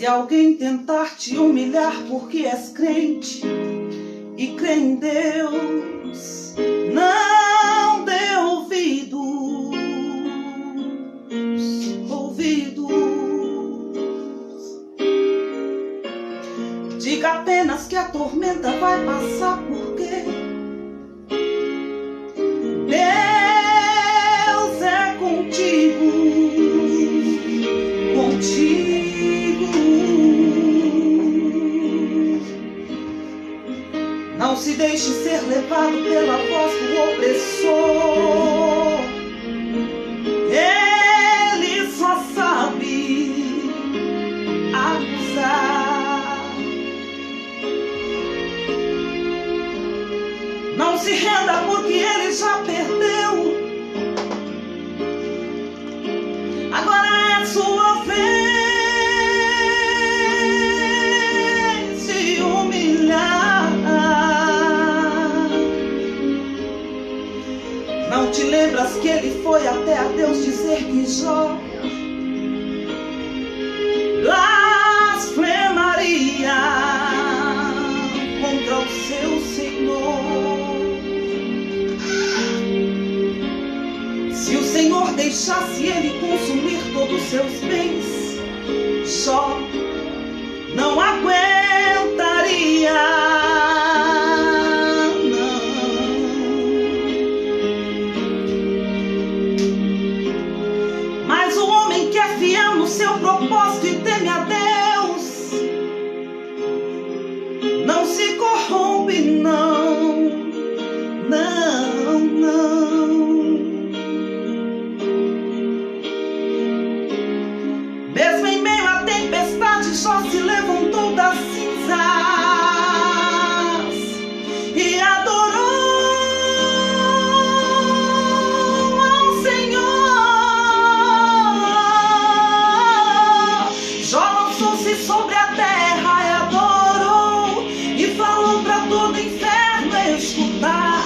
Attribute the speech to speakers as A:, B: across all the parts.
A: Se alguém tentar te humilhar porque és crente e crê em Deus, não dê ouvidos. Diga apenas que a tormenta vai passar, porque Deus é contigo. Não se deixe ser levado pela voz do opressor. Ele só sabe abusar. Não se renda porque ele já perdeu. Agora é sua vez de humilhar. Não te lembras que ele foi até a Deus dizer que Jó blasfemaria contra o seu Senhor? Se o Senhor deixasse ele consumir todos os seus bens, Jó não aguentaria. Seu propósito e teme a Deus, não se corrompe, não. Mesmo em meio à tempestade, Jó se levantou das cinzas e adorou ao Senhor. Sobre a terra e adorou, e falou para todo inferno escutar: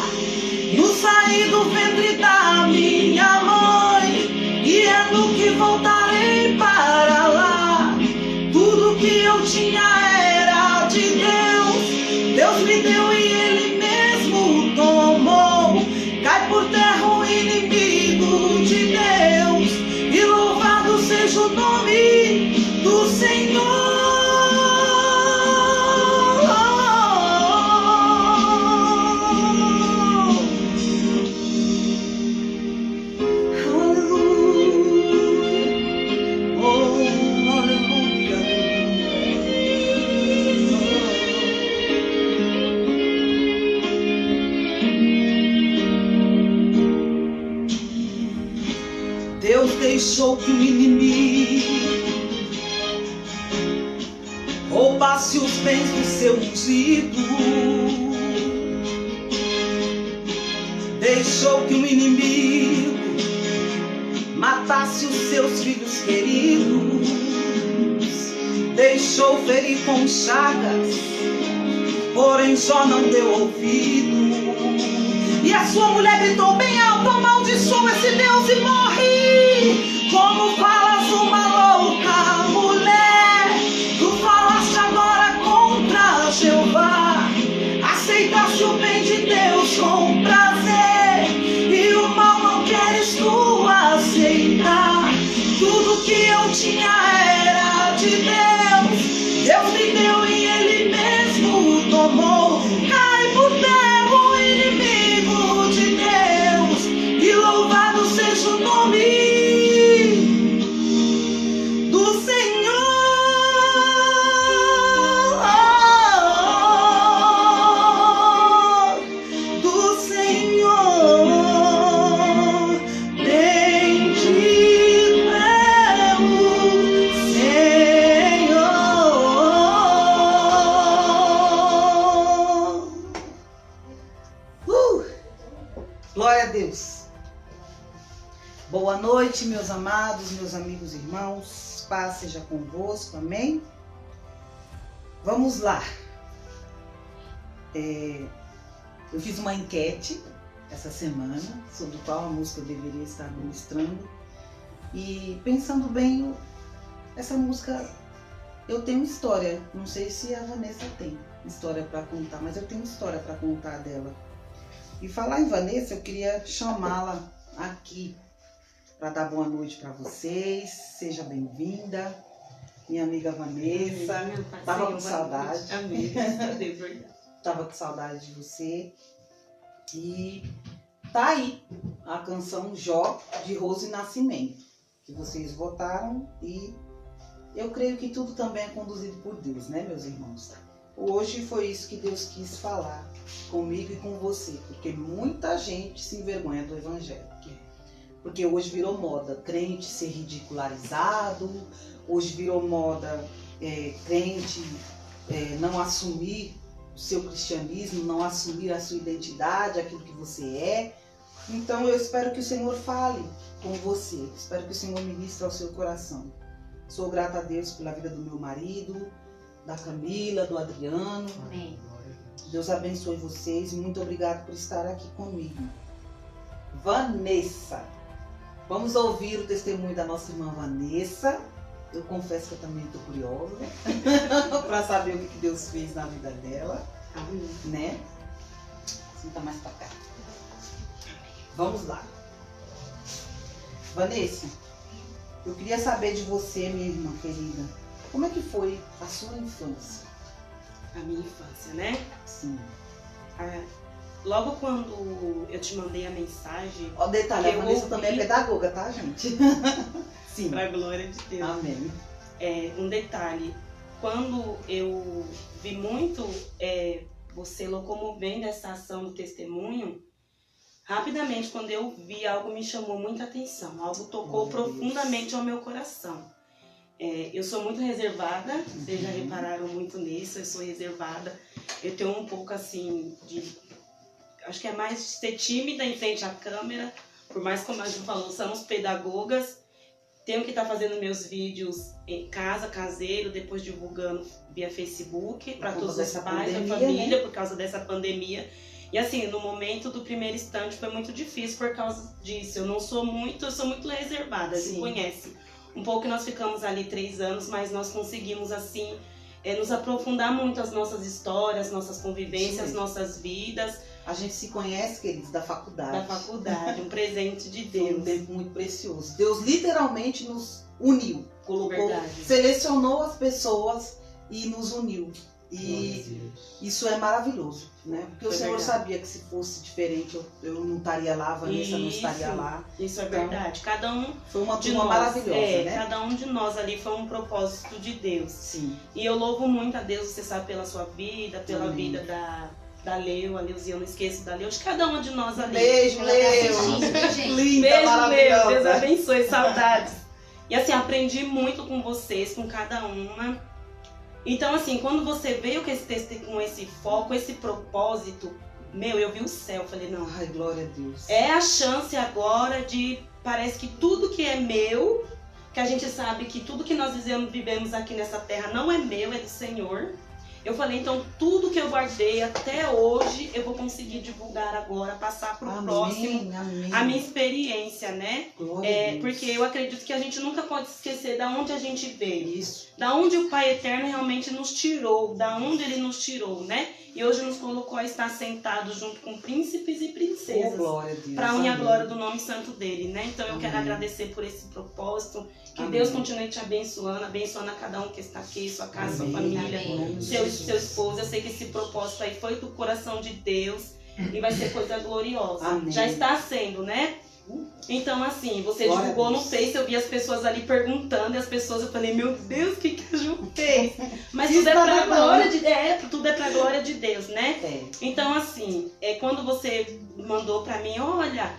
A: no sair do ventre da minha mãe, e é no que voltarei para lá. Tudo que eu tinha era de Deus, Deus me deu e ele mesmo tomou. Cai por terra o inimigo de Deus, e louvado seja o nome do Senhor. Deus deixou que o inimigo roubasse os bens do seu ungido. Deixou que o inimigo matasse os seus filhos queridos. Deixou ferir com chagas, porém Jó não deu ouvido. E a sua mulher gritou bem alto: amaldiçoa esse Deus e morre. Como falas uma louca mulher, tu falaste agora contra Jeová. Aceitaste o bem de Deus com prazer, e o mal não queres tu aceitar. Tudo que eu tinha era de Deus, Deus me deu e ele mesmo tomou. Cai por terra o inimigo de Deus, e louvado seja o nome do Senhor. Do Senhor. Bendito é o Senhor. Glória a Deus. Boa noite, meus amados, meus amigos e irmãos. Paz seja convosco, amém? Vamos lá. Eu fiz uma enquete essa semana sobre qual a música eu deveria estar ministrando. E pensando bem, essa música Eu tenho história, não sei se a Vanessa tem história para contar, mas eu tenho história para contar dela. E falar em Vanessa, eu queria chamá-la aqui para dar boa noite para vocês. Seja bem-vinda, minha amiga Vanessa. Tava com saudade.
B: Amém. Verdade.
A: Tava com saudade de você. E tá aí a canção Jó, de Rose Nascimento, que vocês votaram, e eu creio que tudo também é conduzido por Deus, né, meus irmãos? Hoje foi isso que Deus quis falar comigo e com você, porque muita gente se envergonha do Evangelho. Porque hoje virou moda crente ser ridicularizado, hoje virou moda crente não assumir o seu cristianismo, não assumir a sua identidade, aquilo que você é. Então eu espero que o Senhor fale com você, espero que o Senhor ministre ao seu coração. Sou grata a Deus pela vida do meu marido, da Camila, do Adriano.
B: Amém.
A: Deus abençoe vocês e muito obrigado por estar aqui comigo. Vanessa. Vamos ouvir o testemunho da nossa irmã Vanessa. Eu confesso que eu também estou curiosa para saber o que Deus fez na vida dela.
B: Amém.
A: Né? Senta mais para cá. Vamos lá. Vanessa, eu queria saber de você, minha irmã querida, como é que foi a sua infância?
B: A minha infância, né?
A: Sim.
B: Logo quando eu te mandei a mensagem...
A: Ó, detalhe, a Vanessa
B: ouvi...
A: também é pedagoga, tá, gente? Sim.
B: Pra glória de Deus.
A: Amém.
B: Um detalhe, quando eu vi muito você locomovendo essa ação do testemunho, rapidamente, quando eu vi, algo me chamou muita atenção, algo tocou profundamente ao meu coração. Eu sou muito reservada, vocês já repararam muito nisso, eu sou reservada. Eu tenho um pouco assim acho que é mais ser tímida em frente à câmera, por mais como a gente falou, somos pedagogas. Tenho que estar fazendo meus vídeos em casa, caseiro, depois divulgando via Facebook, para todos os pais da família, né? Por causa dessa pandemia. E assim, no momento do primeiro instante foi muito difícil por causa disso. Eu sou muito reservada, você conhece. Um pouco que nós ficamos ali 3 anos, mas nós conseguimos assim nos aprofundar muito as nossas histórias, nossas convivências, nossas vidas.
A: A gente se conhece, queridos, da faculdade.
B: Da faculdade, um presente de Deus.
A: Foi um tempo muito precioso. Deus literalmente nos uniu, colocou,
B: Verdade.
A: Selecionou as pessoas e nos uniu. E isso é maravilhoso, né? Porque o Senhor sabia que se fosse diferente eu não estaria lá, a Vanessa não estaria lá.
B: Isso é verdade. Cada um
A: foi uma
B: de
A: turma
B: nós,
A: maravilhosa, né?
B: Cada um de nós ali foi um propósito de Deus.
A: Sim.
B: E eu louvo muito a Deus, você sabe, pela sua vida, pela vida da Leuzinha, eu não esqueço da Leu, de cada uma de nós ali.
A: Beijo, Leu! Linda,
B: beijo,
A: maravilhosa.
B: Leu, Deus abençoe, saudades. E assim, aprendi muito com vocês, com cada uma. Então assim, quando você veio com esse foco, esse propósito, eu vi o céu, falei, não.
A: Ai, glória a Deus.
B: É a chance agora parece que tudo que é meu, que a gente sabe que tudo que nós vivemos aqui nessa terra não é meu, é do Senhor. Eu falei, então tudo que eu guardei até hoje, eu vou conseguir divulgar agora, passar para o próximo, a minha experiência, né? Porque eu acredito que a gente nunca pode esquecer da onde a gente veio.
A: Isso.
B: Da onde o Pai Eterno realmente nos tirou, da onde Ele nos tirou, né? E hoje nos colocou a estar sentados junto com príncipes e princesas. Para a honra e a glória do nome santo dele, né? Então eu quero agradecer por esse propósito. Que Deus continue te abençoando a cada um que está aqui, sua casa, sua família, seu esposo. Eu sei que esse propósito aí foi do coração de Deus e vai ser coisa gloriosa.
A: Amém.
B: Já está sendo, né? Então, assim, você divulgou no Face, eu vi as pessoas ali perguntando, e as pessoas, eu falei, meu Deus, o que a Ju fez? Mas tudo é pra glória de Deus, tudo é pra glória de Deus, né? Então, assim, quando você mandou pra mim, olha,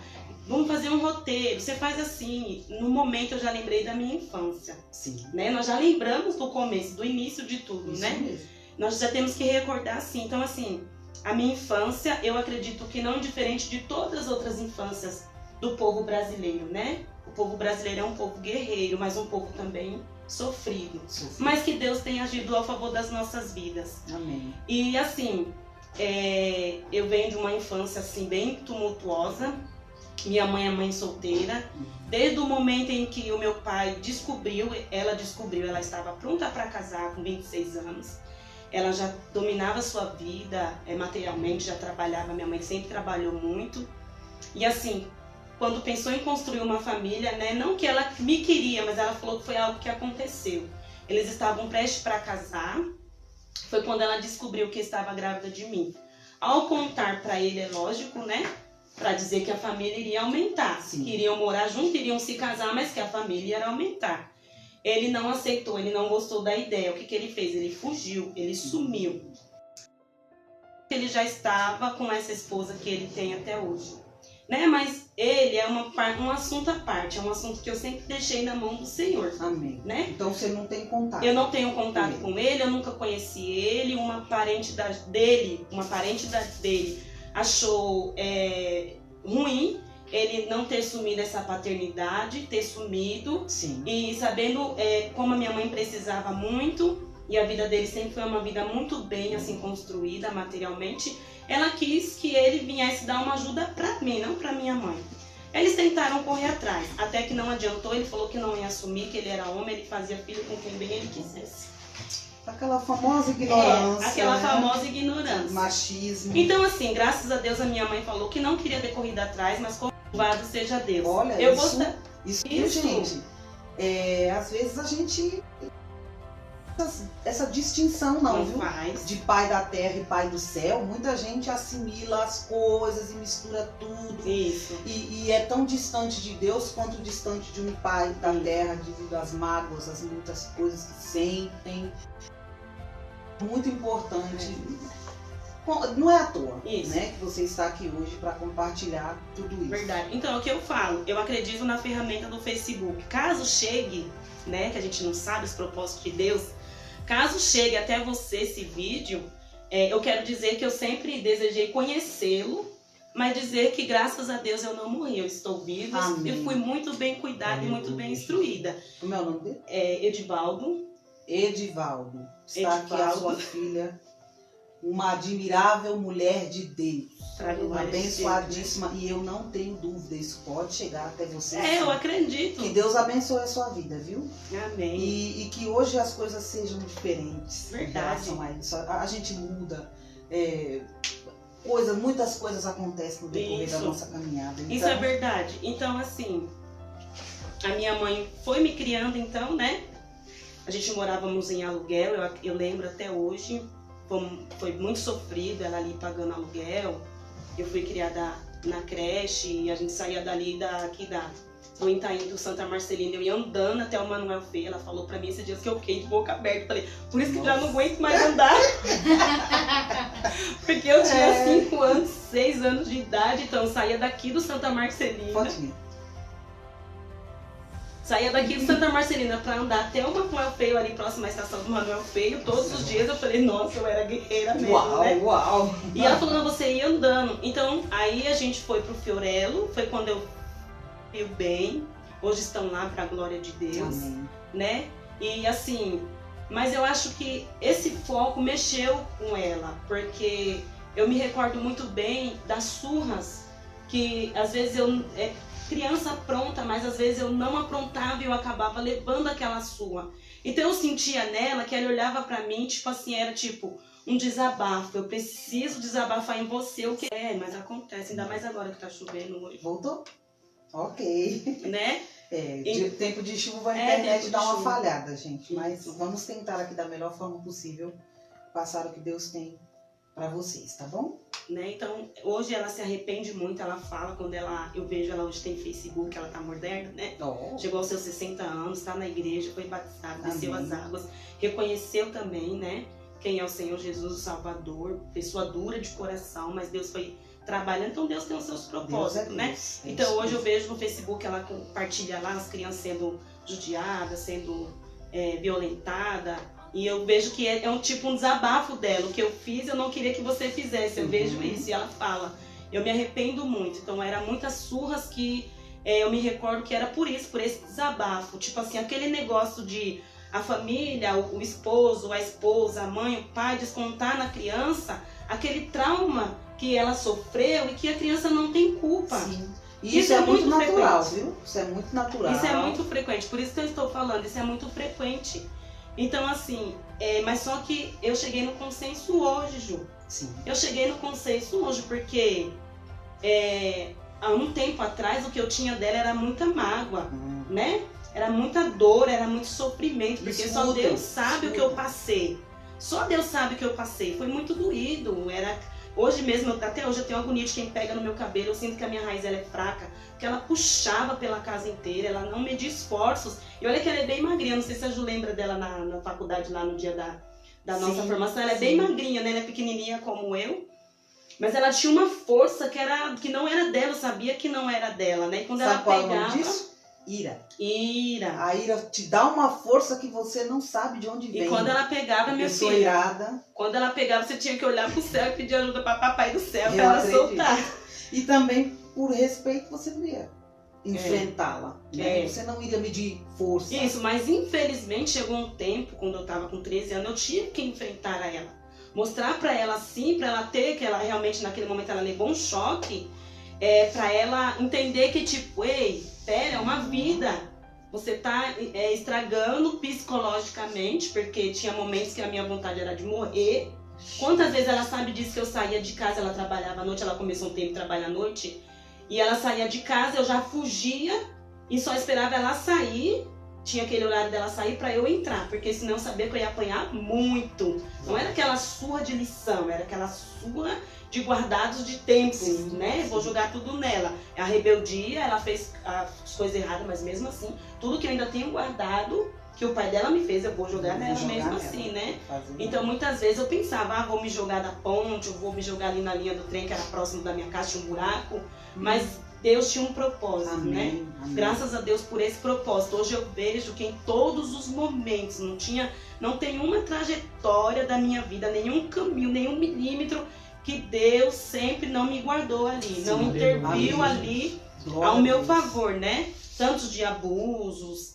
B: vamos fazer um roteiro, você faz assim. No momento eu já lembrei da minha infância.
A: Sim.
B: Né? Nós já lembramos do começo, do início de tudo,
A: Isso
B: né?
A: Mesmo.
B: Nós já temos que recordar assim. Então, assim, a minha infância, eu acredito que não diferente de todas as outras infâncias do povo brasileiro, né? O povo brasileiro é um povo guerreiro, mas um povo também sofrido. Mas que Deus tenha agido a favor das nossas vidas.
A: Amém.
B: E assim, eu venho de uma infância assim bem tumultuosa, Minha mãe é mãe solteira. Desde o momento em que o meu pai descobriu, ela estava pronta para casar com 26 anos. Ela já dominava a sua vida materialmente, já trabalhava. Minha mãe sempre trabalhou muito. E assim, quando pensou em construir uma família, né, não que ela me queria, mas ela falou que foi algo que aconteceu. Eles estavam prestes para casar. Foi quando ela descobriu que estava grávida de mim. Ao contar para ele, é lógico, né? Para dizer que a família iria aumentar.
A: Sim.
B: Que iriam morar juntos, iriam se casar, mas que a família ia aumentar. Ele não aceitou, ele não gostou da ideia. O que ele fez? Ele fugiu, ele sumiu. Ele já estava com essa esposa que ele tem até hoje. Né? Mas ele é um assunto à parte, é um assunto que eu sempre deixei na mão do Senhor.
A: Amém.
B: Né?
A: Então você não tem contato.
B: Eu não tenho contato com ele, eu nunca conheci ele. Uma parente dele achou ruim ele não ter sumido essa paternidade, ter sumido.
A: Sim.
B: E sabendo como a minha mãe precisava muito, e a vida dele sempre foi uma vida muito bem assim construída materialmente, ela quis que ele viesse dar uma ajuda pra mim, não pra minha mãe. Eles tentaram correr atrás, até que não adiantou. Ele falou que não ia assumir, que ele era homem, ele fazia filho com quem bem ele quisesse.
A: Aquela famosa ignorância.
B: Aquela
A: né?
B: famosa ignorância.
A: Machismo.
B: Então assim, graças a Deus a minha mãe falou que não queria ter corrido atrás, mas louvado seja Deus.
A: Olha, isso,
B: Isso.
A: gente, às vezes a gente... Essa distinção não, viu?
B: Faz.
A: De pai da terra e pai do céu, muita gente assimila as coisas e mistura tudo.
B: Isso.
A: E é tão distante de Deus quanto distante de um pai da terra, devido às mágoas, as muitas coisas que sentem. Muito importante. Não é à toa,
B: Isso.
A: né, que você está aqui hoje para compartilhar tudo isso.
B: Verdade. Então, é o que eu falo, eu acredito na ferramenta do Facebook. Caso chegue, né, que a gente não sabe os propósitos de Deus, caso chegue até você esse vídeo, eu quero dizer que eu sempre desejei conhecê-lo, mas dizer que graças a Deus eu não morri, eu estou viva.
A: Amém.
B: Eu fui muito bem cuidada e muito bem instruída.
A: Como é o nome dele?
B: Edivaldo.
A: Edivaldo. Está aqui a
B: Edivaldo.
A: sua filha, uma admirável mulher de Deus.
B: Pra glória de
A: Abençoadíssima. E eu não tenho dúvida, isso pode chegar até você.
B: Eu acredito.
A: Que Deus abençoe a sua vida, viu?
B: Amém.
A: E que hoje as coisas sejam diferentes.
B: Verdade.
A: Em relação a isso. A gente muda. Muitas coisas acontecem no decorrer da nossa caminhada. Então,
B: Isso é verdade. Então, assim, a minha mãe foi me criando, então, né? A gente morávamos em aluguel, eu lembro até hoje. Foi muito sofrido, ela ali pagando aluguel. Eu fui criada na creche e a gente saía dali do Itaim, do Santa Marcelina. Eu ia andando até o Manuel Feio. Ela falou pra mim esses dias que eu fiquei de boca aberta. Falei, por isso que eu já não aguento mais andar. Porque eu tinha 5 anos, 6 anos de idade, então eu saía daqui do Santa Marcelina.
A: Pode.
B: Saía daqui de Santa Marcelina pra andar até o Manuel Feio, ali próximo à estação do Manuel Feio. Todos os dias eu falei, nossa, eu era guerreira mesmo, né?
A: Uau!
B: E ela falou, não, você ia andando. Então, aí a gente foi pro Fiorello, foi quando eu vi bem. Hoje estão lá pra glória de Deus,
A: Amém.
B: né? E assim, mas eu acho que esse foco mexeu com ela, porque eu me recordo muito bem das surras que às vezes criança pronta, mas às vezes eu não aprontava e eu acabava levando aquela surra. Então eu sentia nela que ela olhava pra mim, tipo assim, era tipo um desabafo. Eu preciso desabafar em você o que mas acontece, ainda mais agora que tá chovendo hoje.
A: Voltou? Ok.
B: Né?
A: Tempo de chuva, a internet dá uma
B: chuva.
A: falhada, gente. Mas
B: Isso.
A: vamos tentar aqui da melhor forma possível passar o que Deus tem para vocês, tá bom?
B: Né? Então, hoje ela se arrepende muito, ela fala, eu vejo ela hoje tem Facebook, ela tá moderna, né?
A: Oh.
B: Chegou aos seus 60 anos, tá na igreja, foi batizada, desceu
A: Amém.
B: as águas, reconheceu também, né? Quem é o Senhor Jesus, o Salvador, pessoa dura de coração, mas Deus foi trabalhando, então Deus tem os seus propósitos, né? Então hoje eu vejo no Facebook, ela compartilha lá as crianças sendo judiadas, sendo violentadas. E eu vejo que é um desabafo dela. O que eu fiz, eu não queria que você fizesse. Eu vejo isso. E ela fala, eu me arrependo muito. Então, eram muitas surras que eu me recordo que era por isso, por esse desabafo. Tipo assim, aquele negócio de a família, o esposo, a esposa, a mãe, o pai, descontar na criança aquele trauma que ela sofreu e que a criança não tem culpa.
A: Sim. E isso é muito natural, viu? Isso é muito natural.
B: Isso é muito frequente, por isso que eu estou falando, isso é muito frequente. Então, assim, mas só que eu cheguei no consenso hoje, Ju.
A: Sim.
B: Eu cheguei no consenso hoje, porque há um tempo atrás o que eu tinha dela era muita mágoa, né? Era muita dor, era muito sofrimento, porque só Deus sabe o que eu passei. Só Deus sabe o que eu passei. Foi muito doído. Hoje mesmo, até hoje eu tenho agonia de quem pega no meu cabelo. Eu sinto que a minha raiz ela é fraca, porque ela puxava pela casa inteira, ela não media esforços. E olha que ela é bem magrinha, não sei se a Ju lembra dela na faculdade, lá no dia da nossa formação. Ela é bem magrinha, né? Ela é pequenininha como eu. Mas ela tinha uma força que não era dela, eu sabia que não era dela, né? E quando
A: Sabe
B: ela
A: qual
B: pegava...
A: é o nome disso? Ira.
B: Ira.
A: A ira te dá uma força que você não sabe de onde vem.
B: E quando ela pegava, minha filha,
A: irada.
B: Quando ela pegava, você tinha que olhar pro céu e pedir ajuda para papai do céu para ela soltar.
A: E também, por respeito, você não ia enfrentá-la. Né? Você não iria medir força.
B: Isso, mas infelizmente chegou um tempo, quando eu tava com 13 anos, eu tive que enfrentar ela. Mostrar para ela assim, para ela ter, que ela realmente naquele momento ela levou um choque, para ela entender que tipo, ei, pera, é uma vida. Você tá estragando psicologicamente, porque tinha momentos que a minha vontade era de morrer. Quantas vezes ela sabe disso, que eu saía de casa, ela trabalhava à noite, ela começou um tempo a trabalhar à noite, e ela saía de casa, eu já fugia e só esperava ela sair. Tinha aquele horário dela sair para eu entrar, porque senão eu sabia que eu ia apanhar muito. Não era aquela surra de lição, era aquela surra de guardados de tempos, né? Vou jogar tudo nela. A rebeldia, ela fez as coisas erradas, mas mesmo assim, tudo que eu ainda tenho guardado, que o pai dela me fez, eu vou jogar nela mesmo assim, né? Então muitas vezes eu pensava, vou me jogar da ponte, eu vou me jogar ali na linha do trem, que era próximo da minha casa, tinha um buraco, mas Deus tinha um propósito, né? Amém. Graças a Deus por esse propósito. Hoje eu vejo que em todos os momentos, não tem uma trajetória da minha vida, nenhum caminho, nenhum milímetro que Deus sempre não me guardou ali, não interviu ali ao meu favor, né? Tanto de abusos,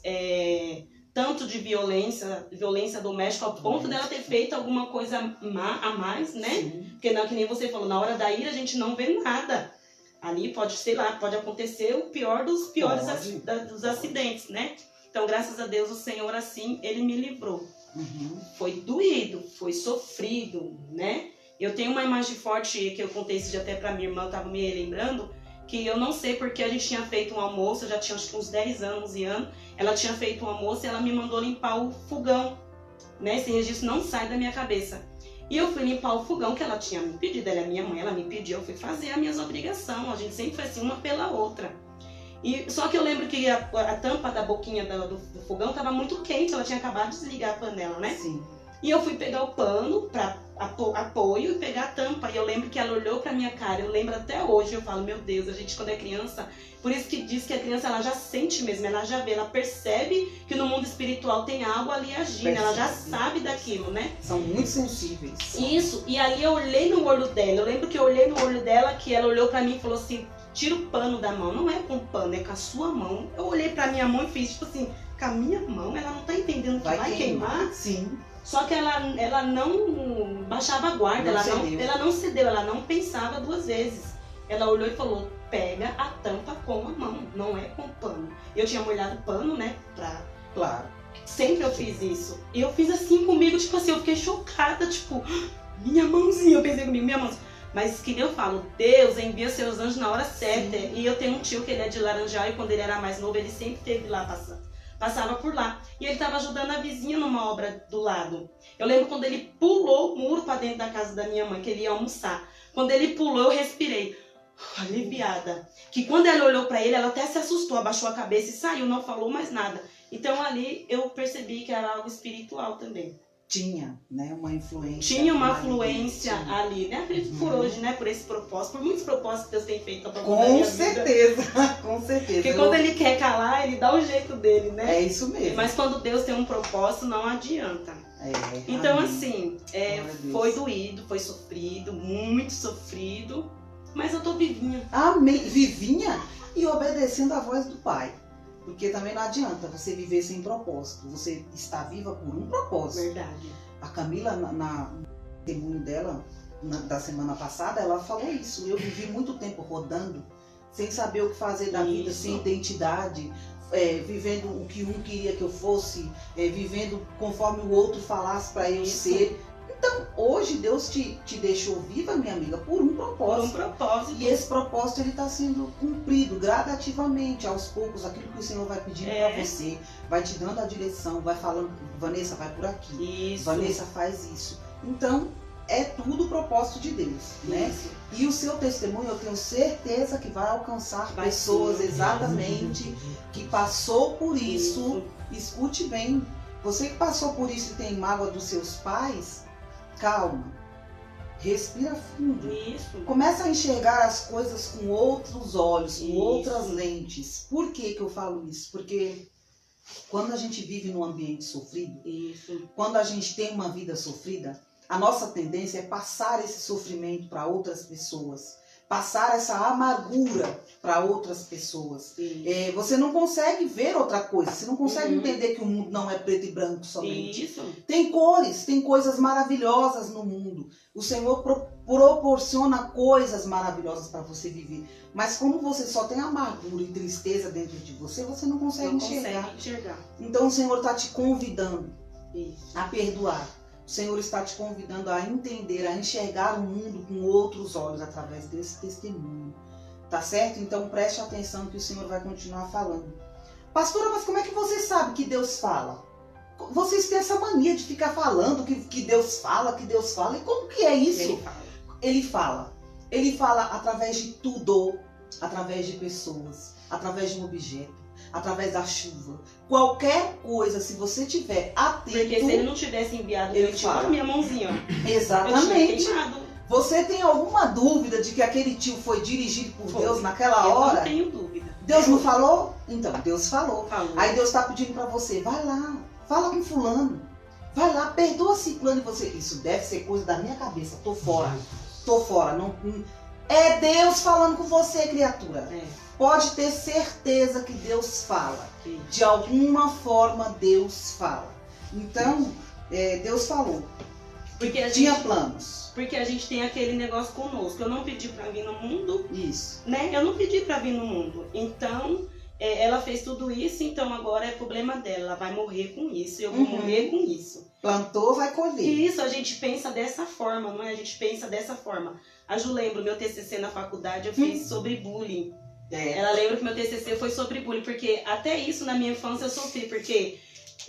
B: tanto de violência doméstica, ao ponto dela ter feito alguma coisa a mais, né? Sim. Porque que nem você falou, na hora da ira a gente não vê nada. Ali pode acontecer o pior dos piores dos acidentes, né? Então, graças a Deus, o Senhor, assim, Ele me livrou. Foi doído, foi sofrido, né? Eu tenho uma imagem forte, que eu contei isso até pra minha irmã, eu tava me lembrando, que eu não sei porque a gente tinha feito um almoço, eu já tinha acho que uns 10 anos, 11 anos, ela tinha feito um almoço e ela me mandou limpar o fogão, né? Esse registro não sai da minha cabeça. E eu fui limpar o fogão que ela tinha me pedido, ela é minha mãe, ela me pediu, eu fui fazer as minhas obrigações, a gente sempre foi assim, uma pela outra. Só que eu lembro que a tampa da boquinha do fogão estava muito quente, ela tinha acabado de desligar a panela, né? Sim. E eu fui pegar o pano para apoio e pegar a tampa, e eu lembro que ela olhou pra minha cara, eu lembro até hoje, eu falo, meu Deus, a gente quando é criança, por isso que diz que a criança ela já sente mesmo, ela já vê, ela percebe que no mundo espiritual tem algo ali agindo, ela já sabe daquilo, né?
A: São muito sensíveis.
B: Isso, e ali eu olhei no olho dela, eu lembro que eu olhei no olho dela, que ela olhou pra mim e falou assim, tira o pano da mão, não é com o pano, é com a sua mão. Eu olhei pra minha mão e fiz tipo assim, com a minha mão, ela não tá entendendo que vai queimar?
A: Sim.
B: Só que ela não baixava a guarda, ela não cedeu, ela não pensava duas vezes. Ela olhou e falou, pega a tampa com a mão, não é com o pano. Eu tinha molhado o pano, né,
A: Claro.
B: Sempre eu fiz isso. E eu fiz assim comigo, tipo assim, eu fiquei chocada, tipo, minha mãozinha, eu pensei comigo, minha mãozinha. Mas que eu falo, Deus envia seus anjos na hora certa. Sim. E eu tenho um tio que ele é de Laranjal e quando ele era mais novo, ele sempre esteve lá passava por lá. E ele estava ajudando a vizinha numa obra do lado. Eu lembro quando ele pulou o muro para dentro da casa da minha mãe, que ele ia almoçar. Quando ele pulou, eu respirei, aliviada. Que quando ela olhou para ele, ela até se assustou, abaixou a cabeça e saiu, não falou mais nada. Então ali eu percebi que era algo espiritual também.
A: Tinha, né, uma influência.
B: Tinha uma influência ali, né? Acredito por hoje, né? Por esse propósito, por muitos propósitos que Deus tem feito para a minha
A: certeza, vida. Com certeza.
B: Porque quando Ele quer calar, Ele dá o jeito dele, né?
A: É isso mesmo.
B: Mas quando Deus tem um propósito, não adianta. Então, assim, foi doído, foi sofrido, muito sofrido, mas eu tô vivinha.
A: Amém. Vivinha e obedecendo a voz do Pai. Porque também não adianta você viver sem propósito. Você está viva por um propósito.
B: Verdade.
A: A Camila, no testemunho dela, da semana passada, ela falou isso. Eu vivi muito tempo rodando, sem saber o que fazer da vida,
B: Isso.
A: sem identidade, vivendo o que um queria que eu fosse, vivendo conforme o outro falasse para eu
B: Isso.
A: ser. Então, hoje Deus te deixou viva, minha amiga, por um
B: Por um
A: propósito.
B: propósito.
A: E esse propósito ele está sendo cumprido gradativamente, aos poucos, aquilo que o Senhor vai pedindo para você, vai te dando a direção, vai falando, Vanessa, vai por aqui,
B: Isso.
A: Vanessa, faz isso. Então, é tudo o propósito de Deus, né?
B: Isso.
A: E o seu testemunho, eu tenho certeza que vai alcançar
B: Vai
A: pessoas
B: sim.
A: exatamente que passou por isso. Escute bem, você que passou por isso e tem mágoa dos seus pais, calma, respira fundo.
B: Isso.
A: Começa a enxergar as coisas com outros olhos, com
B: Isso.
A: outras lentes. Por que eu falo isso? Porque quando a gente vive num ambiente sofrido,
B: Isso.
A: quando a gente tem uma vida sofrida, a nossa tendência é passar esse sofrimento para outras pessoas, passar essa amargura para outras pessoas. Você não consegue ver outra coisa, você não consegue entender que o mundo não é preto e branco somente.
B: Isso.
A: Tem cores, tem coisas maravilhosas no mundo. O Senhor proporciona coisas maravilhosas para você viver. Mas como você só tem amargura e tristeza dentro de você, você não consegue
B: Não
A: enxergar.
B: consegue enxergar.
A: Então o Senhor está te convidando
B: Isso.
A: a perdoar. O Senhor está te convidando a entender, a enxergar o mundo com outros olhos através desse testemunho. Tá certo? Então preste atenção que o Senhor vai continuar falando. Pastora, mas como é que você sabe que Deus fala? Vocês têm essa mania de ficar falando que Deus fala, que Deus fala. E como que é isso?
B: Ele fala.
A: Ele fala. Ele fala através de tudo. Através de pessoas. Através de um objeto. Através da chuva. Qualquer coisa, se você tiver atento...
B: Porque se ele não tivesse enviado
A: ele
B: meu tio,
A: fala.
B: olha a minha mãozinha, ó. Eu tinha
A: Exatamente.
B: queimado.
A: Você tem alguma dúvida de que aquele tio foi dirigido por
B: Foi.
A: Deus naquela
B: Eu
A: hora?
B: não tenho dúvida.
A: Deus não falou? Então, Deus falou.
B: Falou.
A: Aí Deus está pedindo para você, vai lá, fala com fulano. Vai lá, perdoa ciclano e você. Isso deve ser coisa da minha cabeça. Tô fora. Tô fora. Não, é Deus falando com você, criatura. Pode ter certeza que Deus fala. De alguma forma Deus fala. Então, Deus falou.
B: Porque a
A: Tinha
B: gente,
A: planos.
B: porque a gente tem aquele negócio conosco. Eu não pedi pra vir no mundo,
A: Isso.
B: né? Eu não pedi pra vir no mundo. Então, ela fez tudo isso, então agora é problema dela. Ela vai morrer com isso, eu vou morrer com isso.
A: Plantou, vai colher.
B: E isso a gente pensa dessa forma, não é? A gente pensa dessa forma. A Ju lembra, meu TCC na faculdade eu fiz sobre bullying. Ela lembra que meu TCC foi sobre bullying, porque até isso na minha infância eu sofri, porque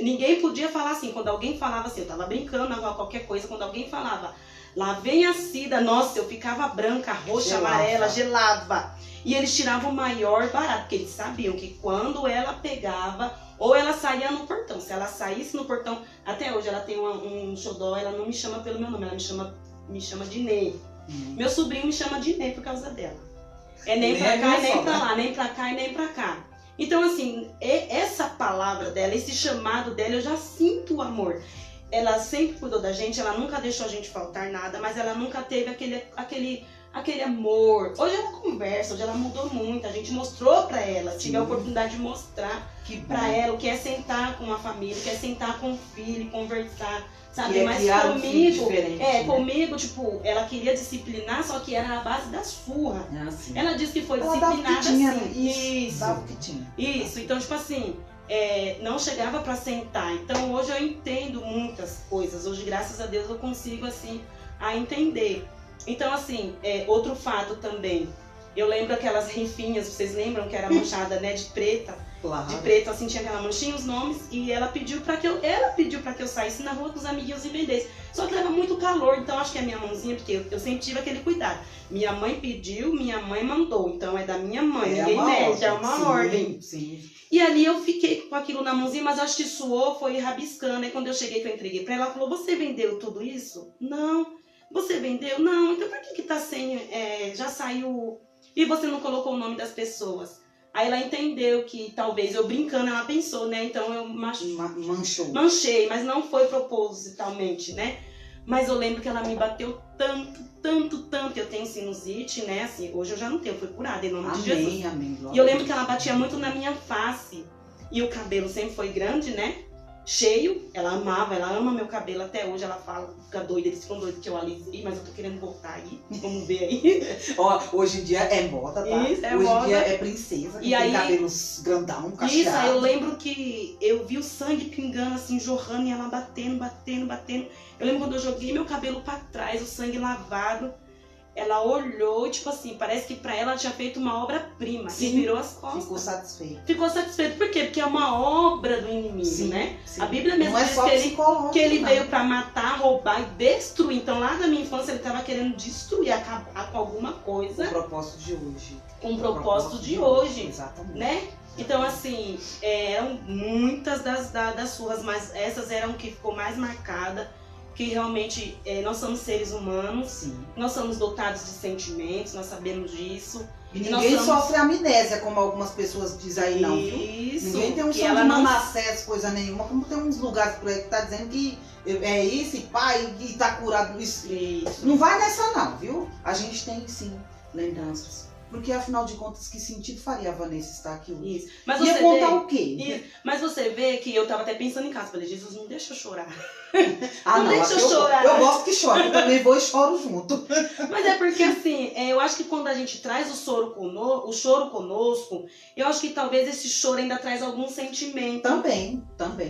B: ninguém podia falar assim. Quando alguém falava assim, eu tava brincando, qualquer coisa, quando alguém falava, lá vem a Cida, nossa, eu ficava branca, roxa, amarela, gelava. E eles tiravam o maior barato, porque eles sabiam que quando ela pegava, ou ela saía no portão. Se ela saísse no portão, até hoje ela tem um xodó, ela não me chama pelo meu nome, ela me chama de Ney. Meu sobrinho me chama de Ney por causa dela. Nem pra cá, nem pra lá, nem pra cá e nem pra cá. Então, assim, essa palavra dela, esse chamado dela, eu já sinto o amor. Ela sempre cuidou da gente, ela nunca deixou a gente faltar nada, mas ela nunca teve aquele amor. Hoje ela conversa, hoje ela mudou muito, a gente mostrou pra ela, tive a oportunidade de mostrar pra ela o que é sentar com uma família, o que é sentar com um filho, conversar, sabe? Mas comigo, comigo, tipo, ela queria disciplinar, só que era na base das surras.
A: Assim.
B: Ela disse que foi
A: Ela
B: disciplinada assim.
A: Isso. Dava o que tinha.
B: Isso, então, tipo assim, não chegava pra sentar. Então, hoje eu entendo muitas coisas. Hoje, graças a Deus, eu consigo, assim, a entender. Então, assim, outro fato também. Eu lembro aquelas rifinhas, vocês lembram que era manchada, né, de preta?
A: Claro.
B: De preto, assim, tinha aquela manchinha, os nomes, e ela pediu pra que eu saísse na rua com os amiguinhos e vendesse. Só que leva muito calor, então acho que é minha mãozinha, porque eu sempre tive aquele cuidado. Minha mãe pediu, minha mãe mandou, então é da minha mãe, ninguém mede, é uma ordem.
A: Sim.
B: E ali eu fiquei com aquilo na mãozinha, mas acho que suou, foi rabiscando. Aí quando eu cheguei, que eu entreguei pra ela, ela falou, você vendeu tudo isso? Não. Você vendeu? Não. Então por que tá sem, já saiu, e você não colocou o nome das pessoas? Aí ela entendeu que talvez eu brincando, ela pensou, né? Então eu manchei, mas não foi propositalmente, né? Mas eu lembro que ela me bateu tanto. Eu tenho sinusite, né? Assim, hoje eu já não tenho, eu fui curada em nome de Jesus.
A: Amém.
B: E eu lembro que ela batia muito na minha face. E o cabelo sempre foi grande, né? cheio, ela amava, ela ama meu cabelo até hoje, ela fala, fica doida, eles ficam doidos que eu alisei, mas eu tô querendo voltar aí, vamos ver aí.
C: Ó, hoje em dia é moda, tá?
B: Isso, é
C: hoje
B: moda.
C: em dia é princesa, que
B: E
C: tem
B: aí-
C: cabelos grandão,
B: Isso,
C: cacheado.
B: aí eu lembro que eu vi o sangue pingando, assim, jorrando, e ela batendo. Eu lembro quando eu joguei meu cabelo pra trás, o sangue lavado, ela olhou, tipo assim, parece que pra ela tinha feito uma obra-prima, e
C: Sim.
B: virou as costas.
C: Ficou satisfeito.
B: Ficou satisfeito, por quê? Porque é uma obra do inimigo, né?
C: sim.
B: A Bíblia mesmo
C: não é
B: diz
C: só
B: que ele,
C: psicológico,
B: que ele
C: não.
B: veio pra matar, roubar e destruir. Então lá na minha infância ele tava querendo destruir, acabar com alguma
C: Com
B: coisa,
C: o propósito de hoje.
B: com o propósito de hoje,
C: Exatamente.
B: né? Então assim, eram muitas das surras, mas essas eram que ficou mais marcada, que realmente nós somos seres humanos,
C: Sim.
B: nós somos dotados de sentimentos, nós sabemos disso.
C: E
B: nós
C: ninguém
B: somos-
C: sofre amnésia, como algumas pessoas dizem aí, não, viu?
B: Isso.
C: Ninguém tem um
B: que
C: som
B: ela
C: de
B: não
C: Manassés, coisa nenhuma, como tem uns lugares por aí que tá dizendo que é isso, e pai, e tá curado isso.
B: Isso.
C: Não vai nessa não, viu? A gente tem sim lembranças. Porque afinal de contas, que sentido faria a Vanessa estar aqui hoje?
B: Isso. Mas
C: Ia
B: você
C: contar
B: vê,
C: o quê?
B: isso. Mas você vê que eu tava até pensando em casa. Falei, Jesus, não deixa eu chorar.
C: Ah,
B: Não deixa
C: aqui
B: eu chorar.
C: Eu gosto que chore, eu também vou e choro junto.
B: Mas é porque assim, eu acho que quando a gente traz o choro conosco, eu acho que talvez esse choro ainda traz algum sentimento.
C: Também.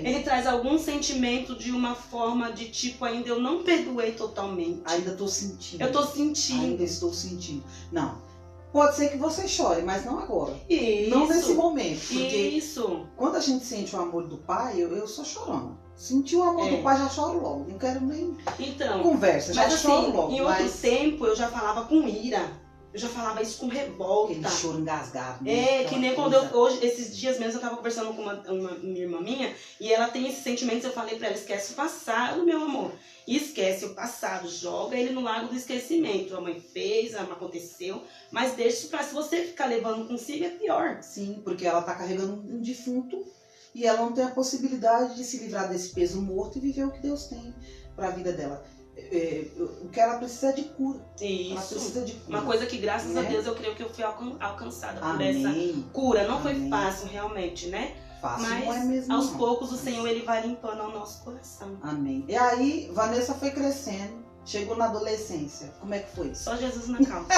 B: Ele traz algum sentimento de uma forma de tipo, ainda eu não perdoei totalmente.
C: Ainda tô sentindo.
B: Eu tô sentindo.
C: Ainda estou sentindo. Não. Pode ser que você chore, mas não agora.
B: Isso.
C: Não nesse momento. Porque
B: Isso.
C: quando a gente sente o amor do pai, eu sou chorona. Senti o amor do pai, já choro logo. Não quero nem
B: Então.
C: conversa, já
B: Mas
C: choro
B: assim,
C: logo.
B: em outro
C: Mas
B: tempo eu já falava com ira. Eu já falava isso com revolta.
C: aquele choro engasgado. né?
B: É,
C: Aquela
B: que nem quando
C: coisa.
B: hoje, esses dias mesmo, eu tava conversando com uma irmã minha, e ela tem esses sentimentos, eu falei pra ela, esquece o passado, meu amor. Esquece o passado, joga ele no lago do esquecimento. A mãe fez, aconteceu, mas deixa isso pra, se você ficar levando consigo, é pior.
C: Sim, porque ela tá carregando um defunto e ela não tem a possibilidade de se livrar desse peso morto e viver o que Deus tem pra vida dela. O que ela precisa é de cura. Ela
B: Isso.
C: precisa de cura.
B: Uma coisa que, graças a
C: Né?
B: Deus, eu creio que eu fui alcançada por essa
C: Amém.
B: cura. Não foi
C: Amém.
B: fácil, realmente, né?
C: Fácil
B: Mas
C: não é mesmo.
B: aos
C: não.
B: poucos o Senhor ele vai limpando o nosso coração.
C: Amém. E aí, Vanessa foi crescendo, chegou na adolescência. Como é que foi isso?
B: Só Jesus na causa.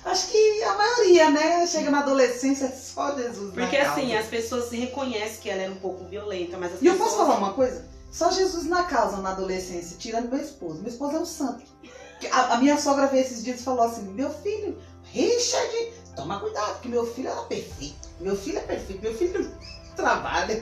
C: Acho que a maioria, né? Chega na adolescência, é só Jesus
B: Porque
C: na
B: assim,
C: causa.
B: as pessoas reconhecem que ela era um pouco violenta, mas as
C: E eu
B: pessoas...
C: posso falar uma coisa? Só Jesus na causa na adolescência, tirando meu esposo. Meu esposo é um santo. A minha sogra veio esses dias e falou assim, meu filho, Richard, toma cuidado, que meu filho era perfeito. Meu filho é perfeito, meu filho trabalha.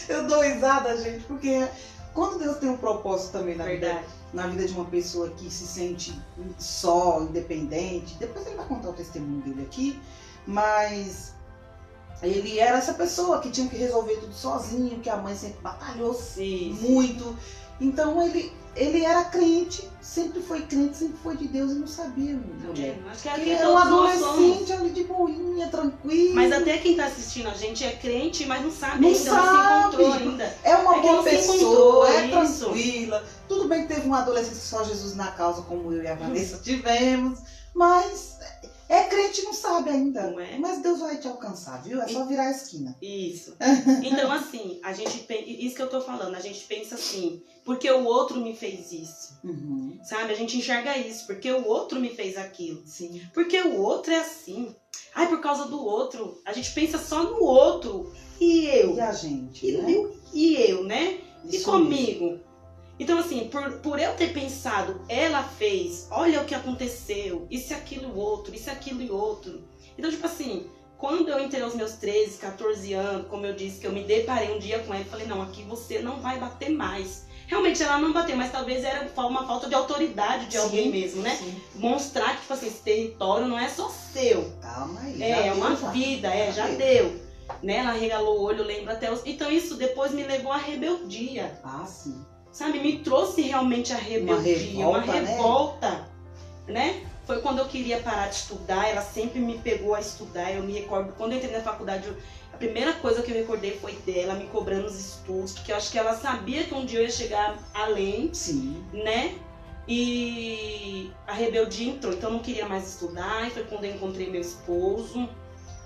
C: Eu dou risada, gente, porque quando Deus tem um propósito também
B: Verdade.
C: na vida de uma pessoa que se sente só, independente, depois ele vai contar o testemunho dele aqui, mas ele era essa pessoa que tinha que resolver tudo sozinho, que a mãe sempre batalhou
B: Sim.
C: muito. Então ele era crente, sempre foi crente, sempre foi de Deus e não sabia, mulher.
B: Acho que
C: Ele
B: aqui
C: era um
B: todos nós somos.
C: adolescente ali de boinha, tranquilo.
B: Mas até quem tá assistindo a gente é crente, mas não sabe
C: Não
B: ainda, não se
C: sabe.
B: encontrou ainda.
C: É uma
B: É que
C: boa
B: não se
C: pessoa,
B: encontrou,
C: é
B: isso.
C: tranquila. Tudo bem que teve uma adolescência só Jesus na causa, como eu e a Vanessa tivemos, mas é crente e não sabe ainda.
B: Não é?
C: Mas Deus vai te alcançar, viu? É só virar a esquina.
B: Isso. Então, assim, a gente isso que eu tô falando, a gente pensa assim, porque o outro me fez isso.
C: Uhum.
B: Sabe? A gente enxerga isso, porque o outro me fez aquilo.
C: Sim.
B: Porque o outro é assim. Ai, por causa do outro. A gente pensa só no outro. E eu?
C: E a gente,
B: E,
C: né?
B: e eu, né? E
C: Isso
B: comigo? Então, assim, por eu ter pensado, ela fez, olha o que aconteceu, isso, aquilo, outro, isso, aquilo e outro. Então, tipo assim, quando eu entrei aos meus 13, 14 anos, como eu disse, que eu me deparei um dia com ela, eu falei, não, aqui você não vai bater mais. Realmente ela não bateu, mas talvez era uma falta de autoridade de
C: Sim,
B: alguém mesmo, né?
C: Sim.
B: Mostrar que, tipo assim, esse território não é só seu.
C: Calma aí.
B: É,
C: já
B: uma
C: deu, já.
B: vida, já
C: deu.
B: deu. Né? Ela regalou o olho, lembra até os... Então isso depois me levou à rebeldia.
C: Ah, sim.
B: Sabe, me trouxe realmente a rebeldia, uma
C: revolta, né?
B: revolta, né? Foi quando eu queria parar de estudar, ela sempre me pegou a estudar. Eu me recordo, quando eu entrei na faculdade, a primeira coisa que eu recordei foi dela, me cobrando os estudos, porque eu acho que ela sabia que um dia eu ia chegar além,
C: Sim.
B: né? E a rebeldia entrou, então eu não queria mais estudar, e foi quando eu encontrei meu esposo.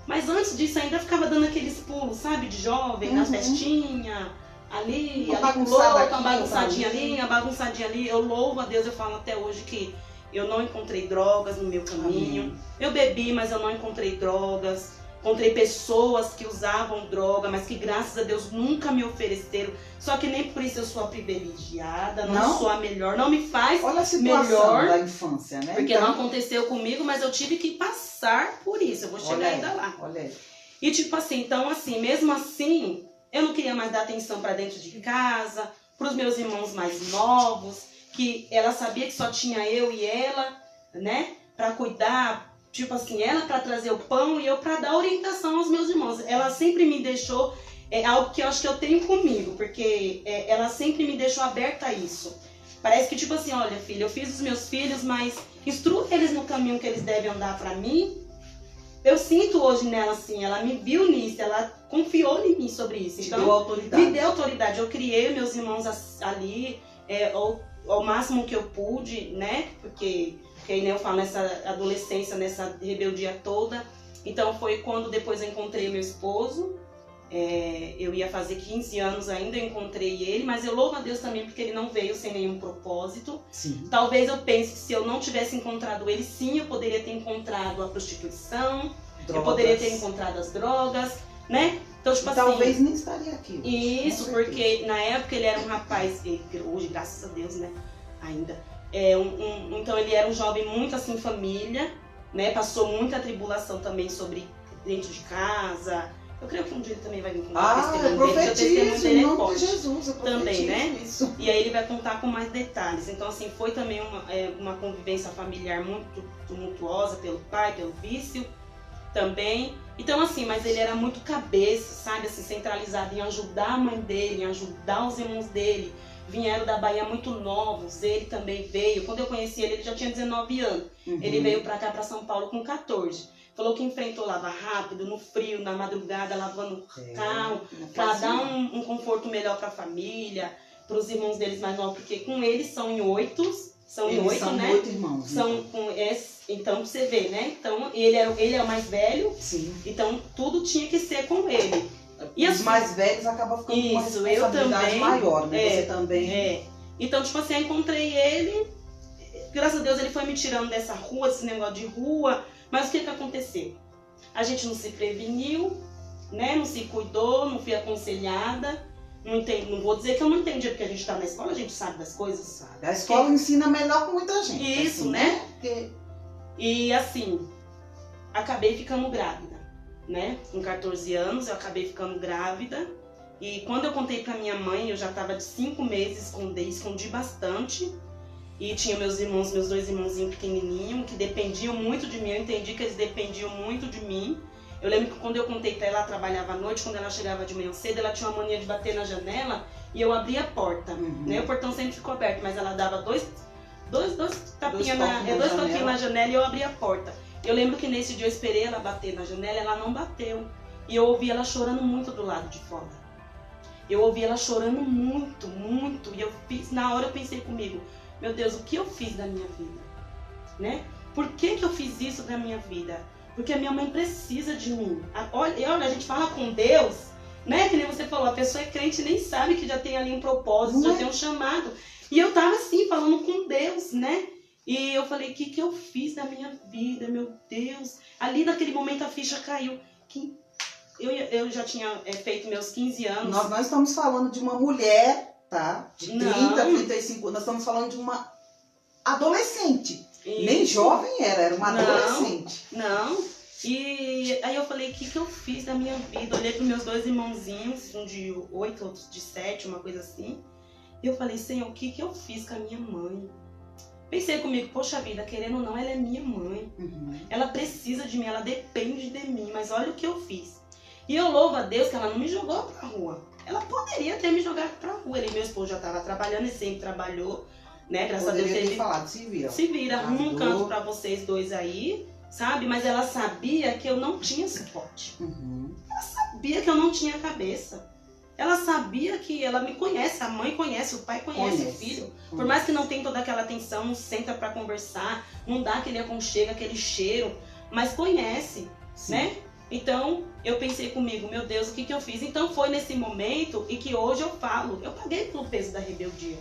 B: Mas antes disso ainda ficava dando aqueles pulos, sabe, de jovem, na festinha, ali,
C: Uma
B: ali com
C: bagunçada
B: louco,
C: aqui,
B: uma bagunçadinha
C: outra ali.
B: ali, uma bagunçadinha ali. Eu louvo a Deus, eu falo até hoje que eu não encontrei drogas no meu caminho.
C: Amém.
B: Eu bebi, mas eu não encontrei drogas. Encontrei pessoas que usavam droga, mas que graças a Deus nunca me ofereceram. Só que nem por isso eu sou a privilegiada, não sou a melhor. Não me faz
C: Olha a situação
B: melhor,
C: da infância, né?
B: porque
C: Então,
B: não aconteceu comigo, mas eu tive que passar por isso. Eu vou chegar ainda lá.
C: Olha aí.
B: E tipo assim, então assim, mesmo assim, eu não queria mais dar atenção para dentro de casa, para os meus irmãos mais novos, que ela sabia que só tinha eu e ela, né, para cuidar, tipo assim, ela para trazer o pão e eu para dar orientação aos meus irmãos. Ela sempre me deixou, algo que eu acho que eu tenho comigo, porque ela sempre me deixou aberta a isso. Parece que tipo assim, olha filha, eu fiz os meus filhos, mas instrua eles no caminho que eles devem andar para mim. Eu sinto hoje nela assim, ela me viu nisso, ela confiou em mim sobre isso.
C: Te
B: Então,
C: deu autoridade.
B: me deu autoridade. Eu criei meus irmãos ali, ao máximo que eu pude, né? Porque nem eu falo, nessa adolescência, nessa rebeldia toda. Então foi quando depois eu encontrei meu esposo. Eu ia fazer 15 anos ainda, eu encontrei ele, mas eu louvo a Deus também porque ele não veio sem nenhum propósito.
C: Sim.
B: Talvez eu pense que se eu não tivesse encontrado ele, sim, eu poderia ter encontrado a prostituição, eu poderia ter encontrado as drogas, né? Então, tipo
C: E
B: assim,
C: talvez nem estaria aqui.
B: isso,
C: Com
B: porque
C: certeza.
B: na época ele era um rapaz, hoje, graças a Deus, né? Ainda. Então ele era um jovem muito assim, família, né? Passou muita tribulação também sobre dentro de casa. Eu creio que um dia ele também vai vir com o testemunho
C: eu
B: dele, porque o testemunho
C: profetizo
B: dele
C: em
B: é
C: nome de
B: forte.
C: Jesus. Eu
B: Também,
C: profetizo
B: né?
C: isso.
B: E aí ele vai contar com mais detalhes. Então, assim, foi também uma convivência familiar muito tumultuosa pelo pai, pelo vício também. Então, assim, mas ele era muito cabeça, sabe? Assim, centralizado em ajudar a mãe dele, em ajudar os irmãos dele. Vieram da Bahia muito novos, ele também veio. Quando eu conheci ele, ele já tinha 19 anos.
C: Uhum.
B: Ele veio pra cá, pra São Paulo, com 14. Falou que enfrentou lava rápido, no frio, na madrugada, lavando o carro, para dar um conforto melhor para a família, para os irmãos deles mais novos, porque com eles são em 8,
C: São
B: né?
C: 8 irmãos.
B: São com então você vê, né? Então ele é o mais velho,
C: Sim.
B: então tudo tinha que ser com ele. E
C: Os
B: assim,
C: mais velhos acabam ficando com uma
B: isso, eu
C: responsabilidade
B: também,
C: maior, né? Você também.
B: Então, tipo assim, eu encontrei ele, graças a Deus ele foi me tirando dessa rua, desse negócio de rua, mas o que aconteceu? A gente não se preveniu, né? Não se cuidou, não fui aconselhada. Não vou dizer que eu não entendi, porque a gente está na escola, a gente sabe das coisas.
C: Sabe? A escola ensina melhor com muita gente.
B: Isso,
C: assim,
B: né?
C: Porque...
B: E assim, acabei ficando grávida, né? Com 14 anos eu acabei ficando grávida. E quando eu contei pra minha mãe, eu já estava de 5 meses, escondi bastante. E tinha meus dois irmãozinhos pequenininhos, que dependiam muito de mim. Eu entendi que eles dependiam muito de mim. Eu lembro que quando eu contei pra ela, ela trabalhava à noite, quando ela chegava de manhã cedo, ela tinha uma mania de bater na janela e eu abria a porta. Né? O portão sempre ficou aberto, mas ela dava dois tapinhas na janela e eu abria a porta. Eu lembro que nesse dia eu esperei ela bater na janela, ela não bateu. E eu ouvi ela chorando muito do lado de fora. Eu ouvi ela chorando muito, muito. E na hora eu pensei comigo, meu Deus, o que eu fiz da minha vida? Né? Por que eu fiz isso da minha vida? Porque a minha mãe precisa de mim. Olha, a gente fala com Deus, né? Que nem você falou, a pessoa é crente e nem sabe que já tem ali um propósito, já tem um chamado. E eu tava assim, falando com Deus, né? E eu falei, o que eu fiz da minha vida, meu Deus? Ali naquele momento a ficha caiu. Eu já tinha feito meus 15 anos.
C: Nós estamos falando de uma mulher, tá? De 30, 35 anos. Nós estamos falando de uma adolescente.
B: Isso.
C: Nem jovem era uma adolescente.
B: Não. E aí eu falei, o que eu fiz da minha vida? Olhei para meus dois irmãozinhos, um de 8, outro de 7, uma coisa assim. E eu falei, Senhor, o que eu fiz com a minha mãe? Pensei comigo, poxa vida, querendo ou não, ela é minha mãe.
C: Uhum.
B: Ela precisa de mim, ela depende de mim, mas olha o que eu fiz. E eu louvo a Deus que ela não me jogou pra rua. Ela poderia ter me jogado pra rua. Ele, meu esposo, já estava trabalhando e sempre trabalhou, né? Graças a Deus
C: ter falado, se vira.
B: arruma um canto pra vocês dois aí, sabe? Mas ela sabia que eu não tinha suporte.
C: Uhum.
B: Ela sabia que eu não tinha cabeça. Ela sabia que ela me conhece, a mãe conhece, o pai conhece o filho. Por mais que não tenha toda aquela atenção, não senta pra conversar, não dá aquele aconchego, aquele cheiro, mas conhece,
C: Sim.
B: né? Então, eu pensei comigo, meu Deus, o que eu fiz? Então, foi nesse momento e que hoje eu falo, eu paguei pelo peso da rebeldia.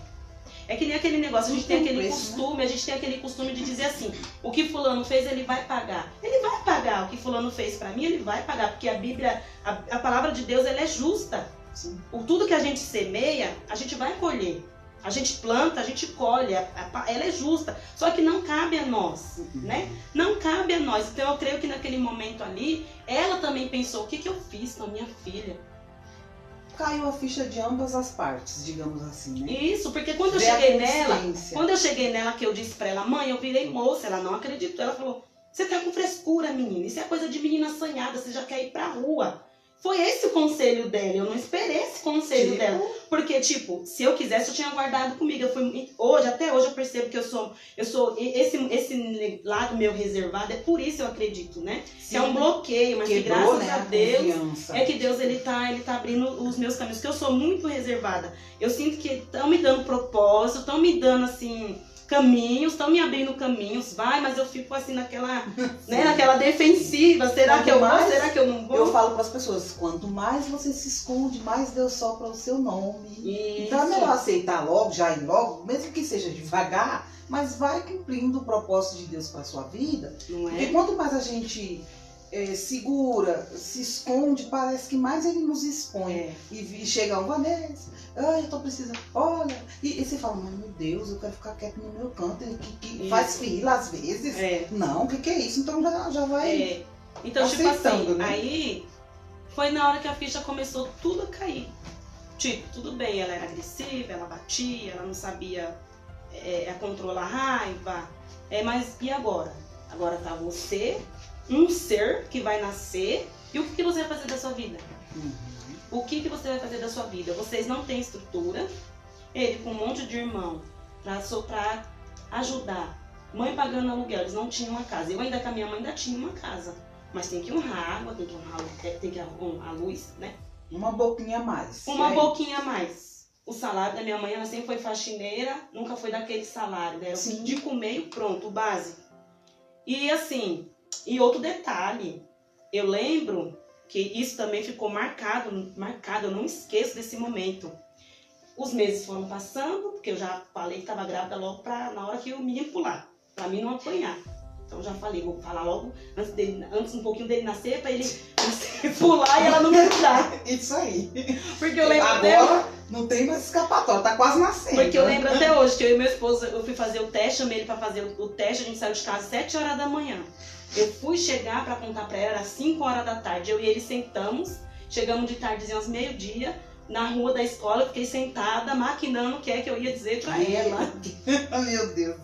B: É que nem aquele negócio, a gente tem aquele costume, a gente tem aquele costume de dizer assim, o que fulano fez, ele vai pagar. Ele vai pagar, o que fulano fez pra mim, ele vai pagar, porque a Bíblia, a palavra de Deus, ela é justa.
C: Sim.
B: Por tudo que a gente semeia, a gente vai colher. A gente planta, a gente colhe, ela é justa. Só que não cabe a nós, né? Não cabe a nós. Então eu creio que naquele momento ali, ela também pensou, o que eu fiz com a minha filha?
C: Caiu a ficha de ambas as partes, digamos assim, né?
B: Isso, porque quando eu cheguei nela, que eu disse pra ela, mãe, eu virei moça, ela não acreditou. Ela falou, você tá com frescura, menina, isso é coisa de menina assanhada, você já quer ir pra rua. Foi esse o conselho dela, eu não esperei esse conselho dela. Porque, tipo, se eu quisesse, eu tinha guardado comigo. Até hoje eu percebo que eu sou esse lado meu reservado, é por isso eu acredito, né?
C: Sim.
B: Que é um bloqueio, mas
C: Quebrou,
B: que graças
C: né,
B: a Deus,
C: confiança.
B: é que Deus ele tá abrindo os meus caminhos, que eu sou muito reservada. Eu sinto que estão me dando propósito, estão me dando, assim, caminhos, estão me abrindo caminhos, mas eu fico assim naquela, né, naquela defensiva, será que eu vou, será que eu não vou?
C: Eu falo para as pessoas, quanto mais você se esconde, mais Deus sopra o seu nome.
B: Isso.
C: Então é melhor aceitar logo, já ir logo, mesmo que seja devagar, mas vai cumprindo o propósito de Deus para sua vida.
B: Não
C: Porque
B: é?
C: quanto mais a gente segura, se esconde, parece que mais ele nos expõe.
B: É.
C: E chega um Vanessa, eu tô precisando, olha. E você fala, mas meu Deus, eu quero ficar quieto no meu canto, que faz fila às vezes.
B: É.
C: Não, o que é isso? Então já vai.
B: Então, tipo
C: aceitando,
B: assim,
C: né?
B: Aí foi na hora que a ficha começou tudo a cair. Tipo, tudo bem, ela era agressiva, ela batia, ela não sabia controlar a raiva. Mas e agora? Agora tá você, um ser que vai nascer, e o que você vai fazer da sua vida? O que você vai fazer da sua vida? Vocês não têm estrutura, ele com um monte de irmão pra ajudar. Mãe pagando aluguel, eles não tinham uma casa. Eu ainda com a minha mãe ainda tinha uma casa. Mas tem que honrar a água, tem que honrar a luz, né?
C: Uma boquinha a mais.
B: Uma boquinha a mais. O salário da minha mãe, ela sempre foi faxineira, nunca foi daquele salário. Era de comer e pronto, o básico. E assim, e outro detalhe, eu lembro que isso também ficou marcado, eu não esqueço desse momento. Os meses foram passando, porque eu já falei que estava grávida logo na hora que eu me ia pular, pra mim não apanhar. Então eu já falei, vou falar logo antes um pouquinho dele nascer, pra ele pular e ela não me dar.
C: Isso aí.
B: Porque eu lembro
C: agora não tem mais escapatória, tá quase nascendo.
B: Porque eu lembro até hoje que eu e meu esposo, eu fui fazer o teste, chamei ele pra fazer o teste, a gente saiu de casa às 7 horas da manhã. Eu fui chegar pra contar pra ela, era 5 horas da tarde, eu e ele sentamos, chegamos de tardezinha às meio-dia, na rua da escola, eu fiquei sentada, maquinando o que é que eu ia dizer pra ela.
C: Meu Deus.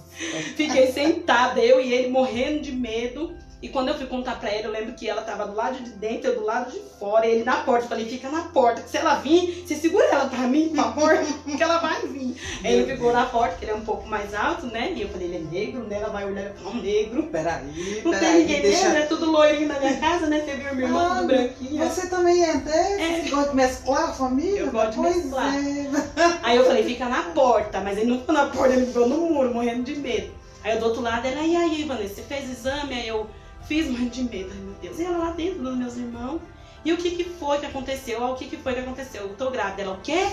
B: Fiquei sentada, eu e ele morrendo de medo. E quando eu fui contar pra ela, eu lembro que ela tava do lado de dentro, eu do lado de fora, e ele na porta. Eu falei, fica na porta, que se ela vir, você segura ela pra mim, por favor, que ela vai vir. Aí ele ficou na porta, que ele é um pouco mais alto, né? E eu falei, ele é negro, né? Ela vai olhar pra um negro.
C: Peraí,
B: Não tem ninguém negro, é tudo loirinho na minha casa, né? Você viu minha irmã tudo branquinha.
C: Você também é desse? Você gosta de mesclar a família?
B: Eu gosto de
C: Pois
B: mesclar.
C: é.
B: Aí eu falei, fica na porta, mas ele não ficou na porta, ele ficou no muro, morrendo de medo. Aí eu do outro lado, ela, e aí, Vanessa, você fez exame? Aí eu fiz, morrendo de medo, ai meu Deus. E ela lá dentro dos meus irmãos. E o que foi que aconteceu? O que foi que aconteceu? Eu tô grávida. Ela, o quê?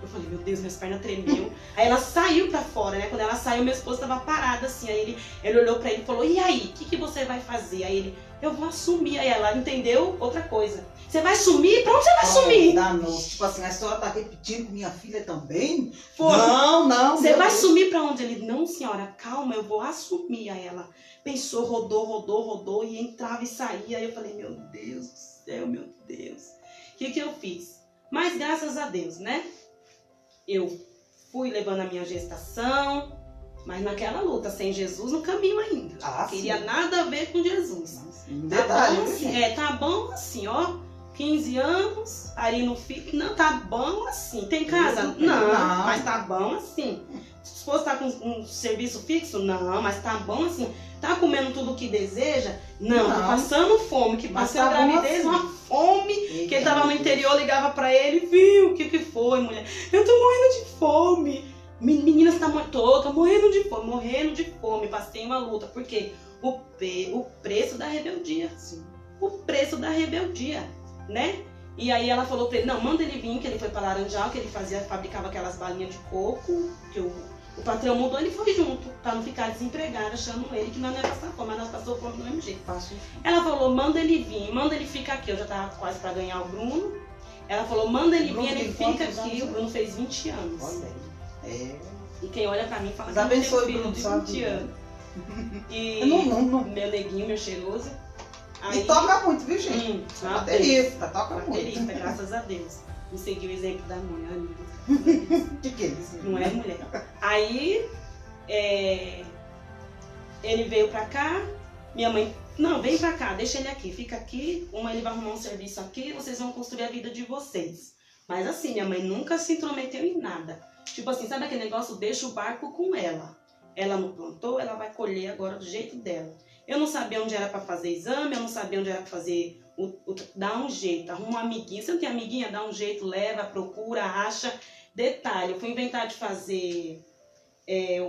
B: Eu falei, meu Deus, minhas pernas tremeu. Aí ela saiu pra fora, né? Quando ela saiu, meu esposo tava parado assim. Aí ele olhou pra ele e falou, e aí, o que você vai fazer? Aí ele, eu vou assumir. Aí ela entendeu outra coisa. Você vai sumir? Pra onde você vai sumir?
C: Tipo assim, a história tá repetindo com minha filha também?
B: Foi.
C: Não.
B: Você vai sumir pra onde? Ele, não senhora, calma, eu vou assumir. Aí ela pensou, rodou e entrava e saía. Aí eu falei, meu Deus do céu, meu Deus. O que eu fiz? Mas graças a Deus, né? Eu fui levando a minha gestação, mas naquela luta, sem Jesus no caminho ainda. Queria nada a ver com Jesus.
C: Detalhe,
B: tá bom assim, tá bom assim, ó. 15 anos, ali no filho. Não, tá bom assim. Tem casa? Não, mas tá bom assim. Se fosse estar com um serviço fixo? Não, mas tá bom assim. Tá comendo tudo o que deseja? Não, tá passando fome. Que passou a gravidez,
C: assim.
B: uma fome. Que ele tava no interior, ligava pra ele, viu? O que foi, mulher? Eu tô morrendo de fome. Menina, você tá tô morrendo de fome. Passei uma luta. Porque o preço da rebeldia.
C: Sim.
B: o preço da rebeldia, né? E aí ela falou pra ele, não, manda ele vir, que ele foi pra Laranjal, que ele fabricava aquelas balinhas de coco, que o patrão mudou, ele foi junto, pra não ficar desempregado, achando ele que nós não ia passar fome, mas nós passou fome do mesmo jeito. Ela falou, manda ele vir, manda ele ficar aqui. Eu já tava quase pra ganhar o Bruno. Ela falou, manda ele vir, ele fica aqui. O Bruno fez 20 anos.
C: Olha aí.
B: E quem olha pra mim fala que
C: abençoe,
B: eu tenho filho
C: Bruno,
B: de 20 anos. E
C: não.
B: meu neguinho, meu cheiroso. Aí,
C: e toca muito, viu, gente? Baterista, toca
B: baterista,
C: muito.
B: graças a Deus. Não segui o exemplo da mãe, amiga.
C: Que é isso?
B: Não é mulher. Aí, ele veio pra cá, minha mãe, não, vem pra cá, deixa ele aqui, fica aqui, ele vai arrumar um serviço aqui, vocês vão construir a vida de vocês. Mas assim, minha mãe nunca se intrometeu em nada. Tipo assim, sabe aquele negócio, deixa o barco com ela. Ela não plantou, ela vai colher agora do jeito dela. Eu não sabia onde era pra fazer exame, eu não sabia onde era pra fazer, dá um jeito, arruma uma amiguinha. Você não tem amiguinha? Dá um jeito, leva, procura, acha. Detalhe, eu fui inventar de fazer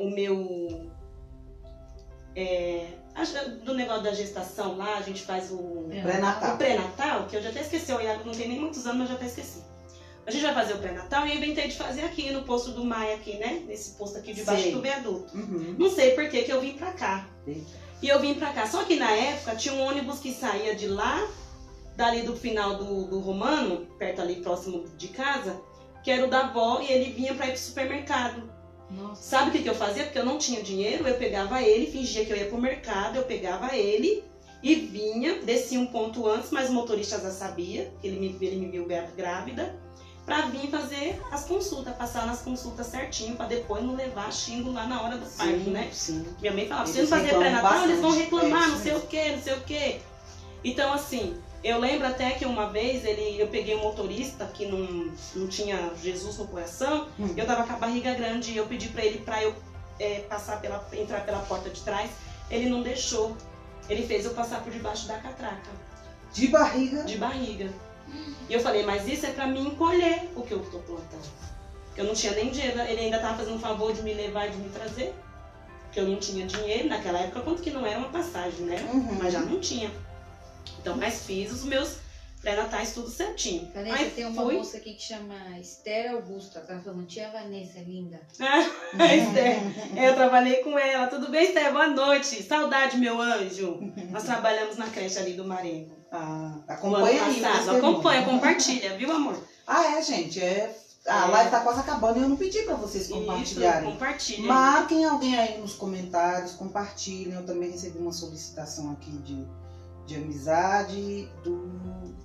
B: o meu... do negócio da gestação lá, a gente faz o pré-natal, que eu já até esqueci, o Iago não tem nem muitos anos, mas eu já até esqueci. A gente vai fazer o pré-natal e eu inventei de fazer aqui no posto do Maia, aqui, né? Nesse posto aqui debaixo do viaduto.
C: Uhum.
B: Não sei por que eu vim pra cá.
C: Sim.
B: E eu vim pra cá. Só que na época tinha um ônibus que saía de lá, dali do final do Romano, perto ali, próximo de casa, que era o da avó, e ele vinha pra ir pro supermercado.
D: Nossa.
B: Sabe o que eu fazia? Porque eu não tinha dinheiro, eu pegava ele, fingia que eu ia pro mercado, eu pegava ele e vinha, descia um ponto antes, mas o motorista já sabia, que ele me viu grávida, pra vir fazer as consultas, passar nas consultas certinho, pra depois não levar xingo lá na hora do parto, né?
C: Sim.
B: Minha mãe falava, se
C: Eles
B: não fazer
C: reclamam
B: pré-natal, eles vão
C: bastante.
B: reclamar, não sei o quê, não sei o quê. Então, assim, eu lembro até que uma vez eu peguei um motorista que não tinha Jesus no coração, eu tava com a barriga grande e eu pedi pra ele pra eu entrar pela porta de trás, ele não deixou. Ele fez eu passar por debaixo da catraca.
C: De barriga?
B: De barriga. E eu falei, mas isso é pra mim colher o que eu tô plantando. Eu não tinha nem dinheiro, ele ainda tava fazendo um favor de me levar e de me trazer. Porque eu não tinha dinheiro naquela época, quanto que não era uma passagem, né?
C: Uhum.
B: Mas já não tinha. Então, mas fiz os meus pré-natais tudo certinho.
D: Vanessa, tem uma moça aqui que chama Esther Augusta, tá falando, tia Vanessa, linda.
B: Esther, eu trabalhei com ela. Tudo bem, Esther? Boa noite. Saudade, meu anjo. Nós trabalhamos na creche ali do Marengo.
C: Acompanha aí.
B: Acompanha, compartilha, viu, amor?
C: Gente, a live tá quase acabando e eu não pedi pra vocês compartilharem.
B: Isso, compartilha.
C: Marquem alguém aí nos comentários, compartilhem. Eu também recebi uma solicitação aqui de amizade do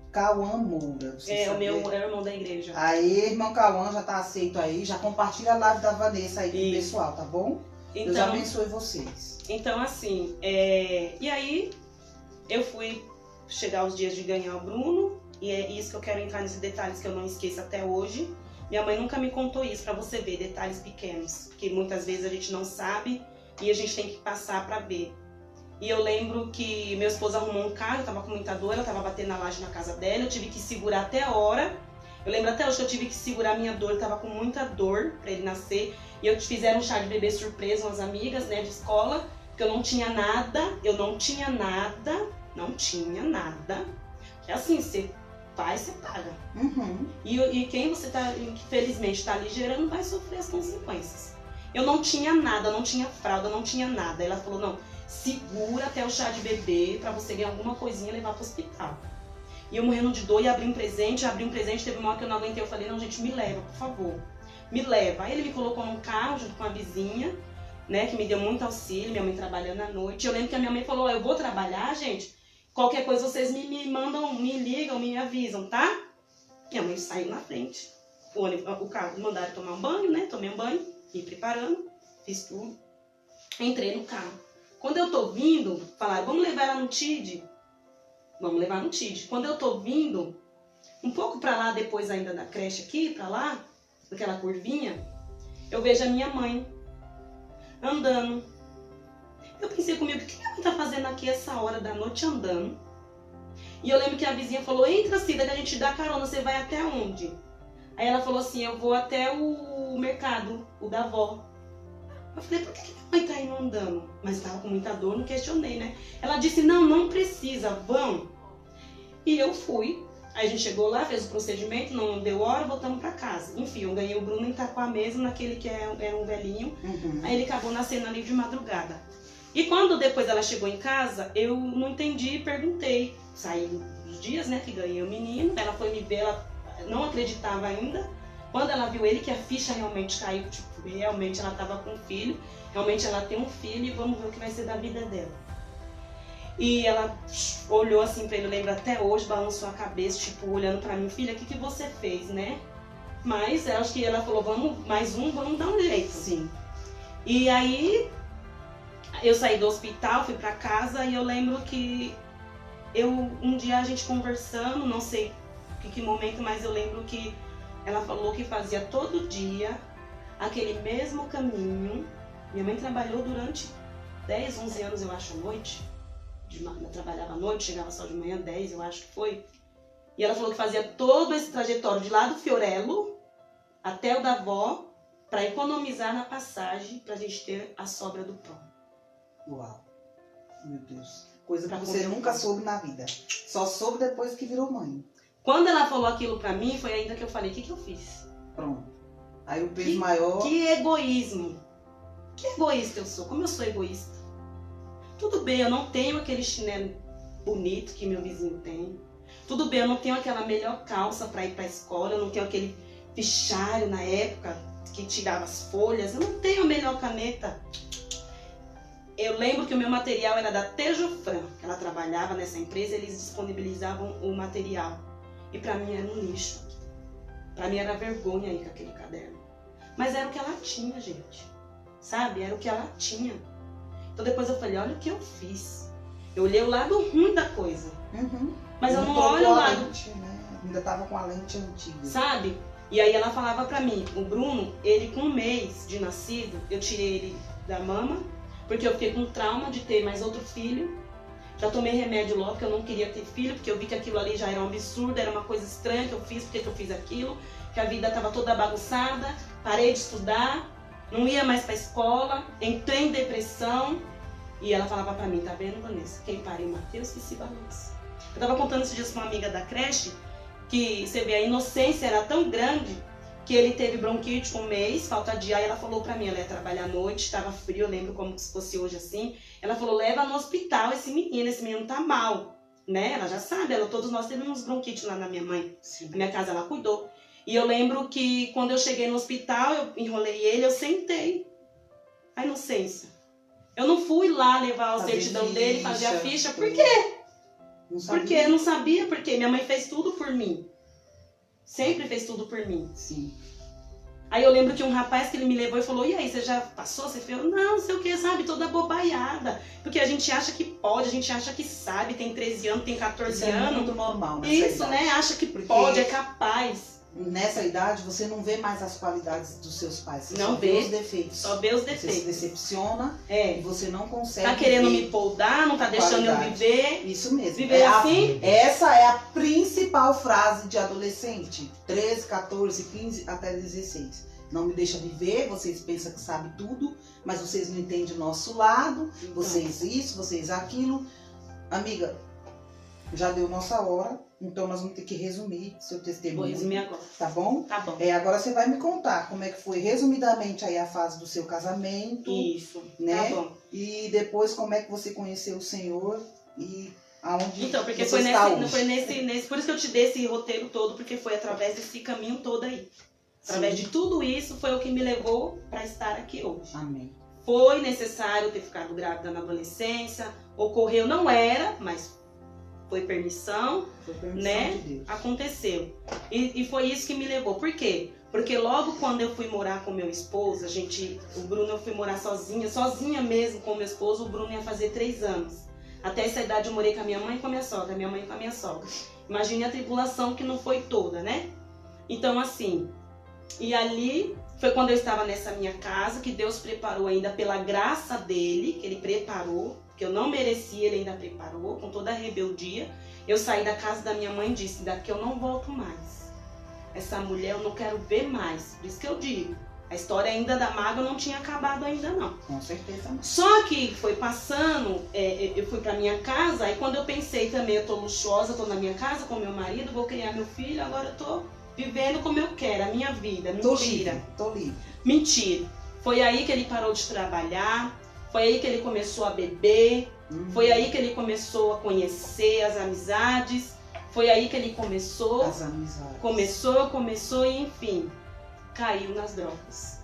C: Cauã Moura.
B: O meu irmão da igreja.
C: Aí, irmão Cauã, já tá aceito aí. Já compartilha a live da Vanessa aí com o pessoal, tá bom? Deus abençoe vocês.
B: Então, assim, e aí eu fui chegar aos dias de ganhar o Bruno, e é isso que eu quero entrar nesses detalhes que eu não esqueço até hoje. Minha mãe nunca me contou isso, pra você ver, detalhes pequenos, que muitas vezes a gente não sabe e a gente tem que passar pra ver. E eu lembro que meu esposo arrumou um carro, eu tava com muita dor, ela tava batendo na laje na casa dela, eu tive que segurar até a hora. Eu lembro até hoje que eu tive que segurar a minha dor, eu tava com muita dor pra ele nascer. E eu fizeram um chá de bebê surpresa, umas amigas, né, de escola, porque eu não tinha nada. É assim, você faz, você paga.
C: Uhum.
B: E quem você tá, infelizmente, tá ali gerando, vai sofrer as consequências. Eu não tinha nada, não tinha fralda, não tinha nada. Ela falou, não, segura até o chá de bebê pra você ganhar alguma coisinha e levar pro hospital. E eu morrendo de dor e abri um presente, teve uma hora que eu não aguentei, eu falei, não, gente, me leva, por favor. Me leva. Aí ele me colocou num carro junto com a vizinha, né, que me deu muito auxílio, minha mãe trabalhando à noite. Eu lembro que a minha mãe falou, eu vou trabalhar, gente, qualquer coisa vocês me mandam, me ligam, me avisam, tá? Minha mãe saiu na frente. O carro, mandaram tomar um banho, né, tomei um banho, me preparando, fiz tudo. Entrei no carro. Quando eu tô vindo, falaram, vamos levar ela no TID. Vamos levar no TID. Quando eu tô vindo, um pouco pra lá, depois ainda da creche aqui, pra lá, naquela curvinha, eu vejo a minha mãe andando. Eu pensei comigo, o que minha mãe tá fazendo aqui essa hora da noite andando? E eu lembro que a vizinha falou, entra, Cida, que a gente dá carona, você vai até onde? Aí ela falou assim, eu vou até o mercado, o da avó. Eu falei, por que minha mãe tá indo andando? Mas estava com muita dor, não questionei, né? Ela disse, não precisa, vão. E eu fui. Aí a gente chegou lá, fez o procedimento, não deu hora, voltamos pra casa. Enfim, eu ganhei o Bruno em Itaquá mesmo, naquele que era um velhinho. Aí ele acabou nascendo ali de madrugada. E quando depois ela chegou em casa, eu não entendi e perguntei. Saí dos dias, né, que ganhei o menino. Ela foi me ver, ela não acreditava ainda. Quando ela viu ele, que a ficha realmente caiu, tipo, realmente ela estava com um filho. Realmente ela tem um filho e vamos ver o que vai ser da vida dela. E ela olhou assim pra ele, eu lembro até hoje, balançou a cabeça, tipo, olhando pra mim, filha, o que você fez, né? Mas eu acho que ela falou, vamos dar um jeito.
C: Sim.
B: E aí, eu saí do hospital, fui pra casa e eu lembro que um dia a gente conversando, não sei que momento, mas eu lembro que ela falou que fazia todo dia aquele mesmo caminho. Minha mãe trabalhou durante 10, 11 anos, eu acho, à noite. Eu trabalhava à noite, chegava só de manhã, 10, eu acho que foi. E ela falou que fazia todo esse trajetório de lá do Fiorello até o da avó para economizar na passagem pra gente ter a sobra do pão.
C: Uau. Meu Deus. Coisa que
B: Pra
C: você
B: comer
C: nunca
B: pão.
C: soube na vida. Só soube depois que virou mãe.
B: Quando ela falou aquilo pra mim, foi ainda que eu falei, o que eu fiz?
C: Pronto. Aí o peso maior...
B: Que egoísmo. Que egoísta eu sou. Como eu sou egoísta. Tudo bem, eu não tenho aquele chinelo bonito que meu vizinho tem. Tudo bem, eu não tenho aquela melhor calça para ir para a escola. Eu não tenho aquele fichário na época que tirava as folhas. Eu não tenho a melhor caneta. Eu lembro que o meu material era da Tejofran, que ela trabalhava nessa empresa, eles disponibilizavam o material. E para mim era um lixo. Para mim era vergonha ir com aquele caderno. Mas era o que ela tinha, gente. Sabe? Era o que ela tinha. Então depois eu falei, olha o que eu fiz. Eu olhei o lado ruim da coisa. Mas eu não olho o lado...
C: lente, né? Ainda tava com a lente antiga.
B: Sabe? E aí ela falava pra mim, o Bruno, ele com 1 mês de nascido, eu tirei ele da mama, porque eu fiquei com trauma de ter mais outro filho. Já tomei remédio logo, porque eu não queria ter filho, porque eu vi que aquilo ali já era um absurdo, era uma coisa estranha que eu fiz, porque que eu fiz aquilo, que a vida tava toda bagunçada, parei de estudar, não ia mais pra escola, entrei em depressão. E ela falava pra mim, tá vendo, Vanessa? Quem pariu Mateus que se balança. Eu tava contando esses dias com uma amiga da creche, que você vê, a inocência era tão grande, que ele teve bronquite com 1 mês, falta de ar, e ela falou pra mim, ela ia trabalhar à noite, tava frio, eu lembro como se fosse hoje assim. Ela falou, leva no hospital esse menino tá mal, né? Ela já sabe, todos nós tivemos bronquite lá na minha mãe.
C: Sim.
B: Na minha casa ela cuidou. E eu lembro que quando eu cheguei no hospital, eu enrolei ele, eu sentei. A inocência. Eu não fui lá levar a certidão dele, fazer a ficha. Por quê? Porque eu não sabia, porque minha mãe fez tudo por mim. Sempre fez tudo por mim.
C: Sim.
B: Aí eu lembro que um rapaz que ele me levou e falou, e aí, você já passou? Você fez? Não sei o que, sabe? Toda bobaiada. Porque a gente acha que pode, a gente acha que sabe, tem 13 anos, tem 14
C: Isso é
B: anos.
C: muito normal nessa
B: Isso,
C: idade.
B: né? Acha que
C: Porque
B: pode, é capaz.
C: Nessa idade, você não vê mais as qualidades dos seus pais. Você
B: Não
C: só vê
B: vê.
C: os defeitos.
B: Só vê os
C: Você se
B: defeitos.
C: decepciona e
B: É.
C: você não consegue
B: Tá querendo
C: ver
B: me poldar, não tá deixando eu
C: qualidade.
B: viver.
C: Isso mesmo.
B: Viver assim?
C: Essa é a principal frase de adolescente. 13, 14, 15 até 16. Não me deixa viver, vocês pensam que sabem tudo, mas vocês não entendem o nosso lado,
B: Então,
C: vocês isso, vocês aquilo. Amiga, já deu nossa hora, então nós vamos ter que resumir seu
B: vou
C: testemunho.
B: resumir agora.
C: Tá bom?
B: Tá bom.
C: Agora você vai me contar como é que foi resumidamente aí a fase do seu casamento,
B: Isso.
C: né?
B: Tá bom.
C: E depois como é que você conheceu o Senhor e aonde
B: Então, porque
C: você
B: foi
C: está
B: nesse,
C: hoje.
B: foi nesse. Por isso que eu te dei esse roteiro todo, porque foi através desse caminho todo aí. Através
C: Sim.
B: de tudo isso foi o que me levou para estar aqui hoje.
C: Amém.
B: Foi necessário ter ficado grávida na adolescência, ocorreu, não era, mas foi permissão,
C: Foi permissão
B: né?
C: de Deus.
B: Aconteceu. E foi isso que me levou. Por quê? Porque logo quando eu fui morar com meu esposo, o Bruno, eu fui morar sozinha mesmo com meu esposo, o Bruno ia fazer 3 anos. Até essa idade eu morei com a minha mãe e com a minha sogra, minha mãe e com a minha sogra. Imagine a tribulação que não foi toda, né? Então assim, e ali foi quando eu estava nessa minha casa, que Deus preparou ainda pela graça dele, que ele preparou, que eu não merecia, ele ainda preparou, com toda a rebeldia. Eu saí da casa da minha mãe e disse, daqui eu não volto mais. Essa mulher eu não quero ver mais. Por isso que eu digo, A história ainda da mágoa não tinha acabado ainda não.
C: Com certeza não.
B: Só que foi passando, eu fui pra minha casa, e quando eu pensei também, eu tô luxuosa, tô na minha casa com meu marido, vou criar meu filho, agora eu tô vivendo como eu quero, a minha vida. Mentira.
C: Tô livre.
B: Mentira. Foi aí que ele parou de trabalhar, foi aí que ele começou a beber, foi aí que ele começou a conhecer as amizades, foi aí que ele começou,
C: As amizades.
B: começou e enfim, caiu nas drogas.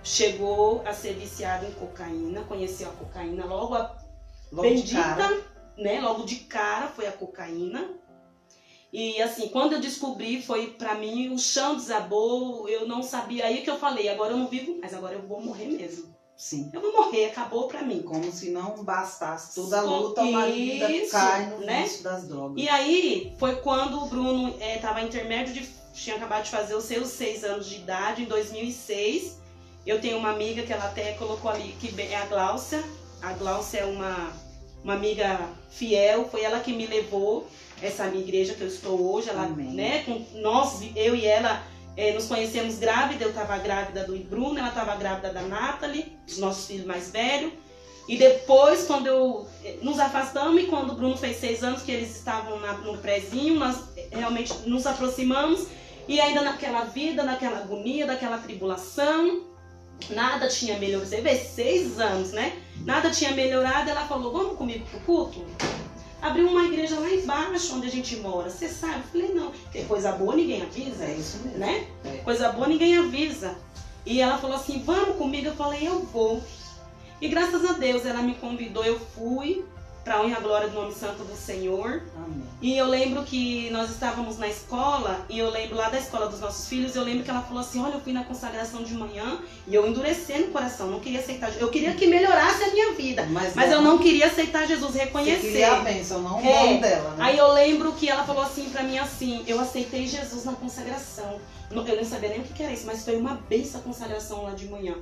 B: Chegou a ser viciado em cocaína, conheceu a cocaína logo
C: Logo de
B: bendita,
C: cara.
B: né? Logo de cara foi a cocaína. E assim, quando eu descobri, foi pra mim, o chão desabou, eu não sabia. Aí que eu falei, agora eu não vivo mais, agora eu vou morrer mesmo.
C: Sim.
B: Eu vou morrer, acabou pra mim.
C: Como se não bastasse toda a luta, o marido ainda
B: Isso,
C: cai no
B: né?
C: vício das drogas.
B: E aí, foi quando o Bruno tava intermédio tinha acabado de fazer os seus 6 anos de idade, em 2006. Eu tenho uma amiga que ela até colocou ali, que é a Gláucia. A Gláucia é uma amiga fiel, foi ela que me levou essa minha igreja que eu estou hoje. Ela, né, eu e ela nos conhecemos grávida, eu estava grávida do Bruno, ela estava grávida da Nathalie, dos nossos filhos mais velhos. E depois, quando nos afastamos, e quando o Bruno fez 6 anos, que eles estavam no prézinho, nós realmente nos aproximamos. E ainda naquela vida, naquela agonia, daquela tribulação, nada tinha melhorado. Você vê, 6 anos, né? Nada tinha melhorado. Ela falou, vamos comigo pro culto? Abriu uma igreja lá embaixo, onde a gente mora. Você sabe? Eu falei, não. Porque coisa boa ninguém avisa.
C: É isso mesmo.
B: Né?
C: É.
B: Coisa boa ninguém avisa. E ela falou assim, vamos comigo? Eu falei, eu vou. E graças a Deus, ela me convidou, eu fui. Para a honra e a glória do nome santo do Senhor.
C: Amém.
B: E eu lembro que nós estávamos na escola, e eu lembro lá da escola dos nossos filhos, eu lembro que ela falou assim, olha, eu fui na consagração de manhã, e eu endureci no coração, não queria aceitar, eu queria que melhorasse a minha vida, mas eu não queria aceitar Jesus, reconhecer.
C: Você queria a bênção, não o nome dela, né?
B: Aí eu lembro que ela falou assim pra mim assim, eu aceitei Jesus na consagração, eu não sabia nem o que era isso, mas foi uma bênção a consagração lá de manhã.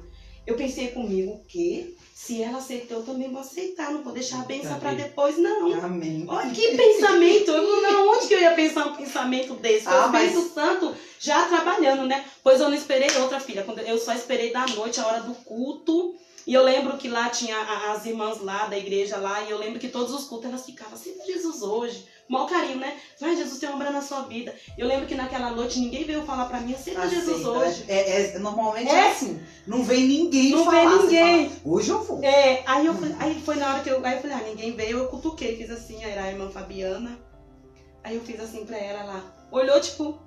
B: Eu pensei comigo, o quê? Se ela aceitou, eu também vou aceitar. Não vou deixar a bênção para depois, não.
C: Amém.
B: Olha que pensamento. Não, onde que eu ia pensar um pensamento desse? Foi o Espírito Santo já trabalhando, né? Pois eu não esperei outra, filha. Eu só esperei da noite, a hora do culto. E eu lembro que lá tinha as irmãs lá da igreja lá. E eu lembro que todos os cultos elas ficavam assim, Jesus hoje. Maior carinho, né? Vai, Jesus tem uma obra na sua vida. Eu lembro que naquela noite ninguém veio falar pra mim, aceita Jesus hoje.
C: Normalmente é assim. Não vem ninguém
B: não
C: falar.
B: Não vem ninguém.
C: Fala, hoje eu vou.
B: Aí foi na hora que eu falei, ninguém veio, eu cutuquei, fiz assim, era a irmã Fabiana. Aí eu fiz assim pra ela olhou tipo...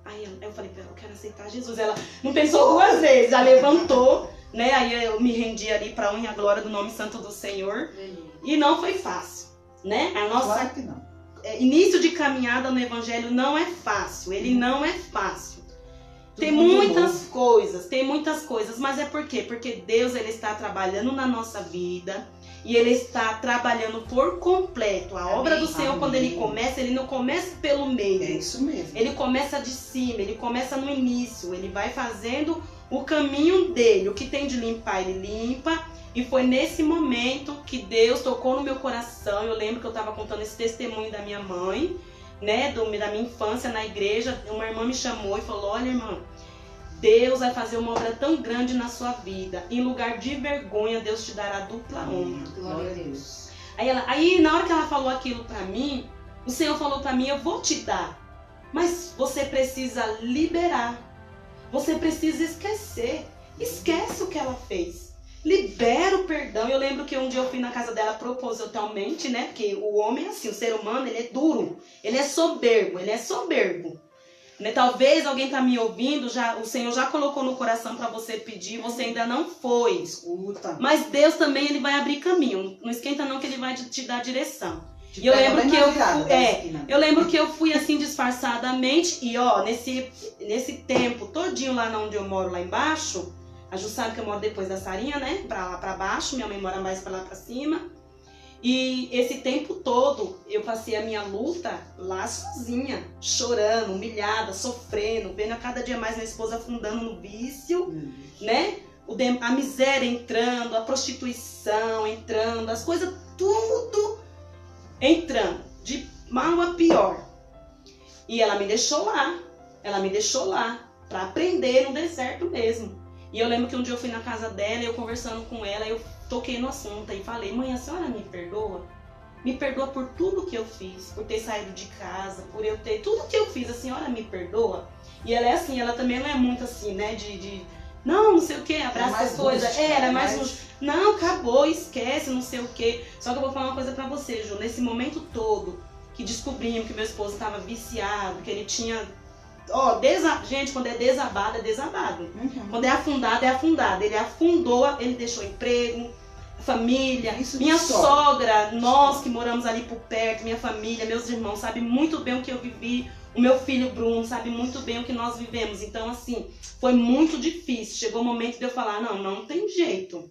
B: Aí eu falei pra ela, eu quero aceitar Jesus. Ela não pensou 2 vezes, já levantou, né? Aí eu me rendi ali pra honra e a glória do nome santo do Senhor. E não foi fácil, né? A nossa...
C: Claro que não.
B: Início de caminhada no Evangelho não é fácil, ele não é fácil. Tem muitas coisas, mas é por quê? Porque Deus ele está trabalhando na nossa vida e ele está trabalhando por completo. A obra do Senhor, quando ele começa, ele não começa pelo meio.
C: É isso mesmo.
B: Ele começa de cima, ele começa no início, ele vai fazendo o caminho dele. O que tem de limpar, ele limpa. E foi nesse momento que Deus tocou no meu coração. Eu lembro que eu estava contando esse testemunho da minha mãe, né, da minha infância na igreja. Uma irmã me chamou e falou, olha irmã, Deus vai fazer uma obra tão grande na sua vida. Em lugar de vergonha, Deus te dará dupla honra.
C: Glória a Deus.
B: Aí na hora que ela falou aquilo pra mim, o Senhor falou pra mim, eu vou te dar. Mas você precisa liberar. Você precisa esquecer. Esquece o que ela fez. Libera o perdão. Eu lembro que um dia eu fui na casa dela propositalmente, né? Porque o homem é assim, o ser humano, ele é duro. Ele é soberbo. Né? Talvez alguém tá me ouvindo, o Senhor já colocou no coração para você pedir, você ainda não foi.
C: Escuta.
B: Mas Deus também, ele vai abrir caminho. Não esquenta não que ele vai te dar direção. E eu lembro que eu lembro que eu fui assim disfarçadamente e nesse tempo todinho lá onde eu moro lá embaixo, a Ju sabe que eu moro depois da Sarinha, né? Pra lá pra baixo, minha mãe mora mais pra lá pra cima. E esse tempo todo eu passei a minha luta lá sozinha, chorando, humilhada, sofrendo, vendo a cada dia mais minha esposa afundando no vício, né? A miséria entrando, a prostituição entrando, as coisas tudo entrando, de mal a pior. E ela me deixou lá. pra aprender no deserto mesmo. E eu lembro que um dia eu fui na casa dela, eu conversando com ela, eu toquei no assunto e falei, mãe, a senhora me perdoa? Me perdoa por tudo que eu fiz, por ter saído de casa, por eu ter... Tudo que eu fiz, a senhora me perdoa? E ela é assim, ela também não é muito assim, né, não sei o que, abraça as coisas. Ela é mais... Não, acabou, esquece, não sei o que. Só que eu vou falar uma coisa pra você, Ju. Nesse momento todo que descobrimos que meu esposo estava viciado, que ele tinha... Gente, quando é desabado, é desabado. Quando é afundado, é afundado. Ele afundou, ele deixou emprego, família. Minha sogra, nós que moramos ali por perto, minha família, meus irmãos, sabem muito bem o que eu vivi. O meu filho Bruno sabe muito bem o que nós vivemos. Então, assim, foi muito difícil. Chegou o momento de eu falar, não tem jeito.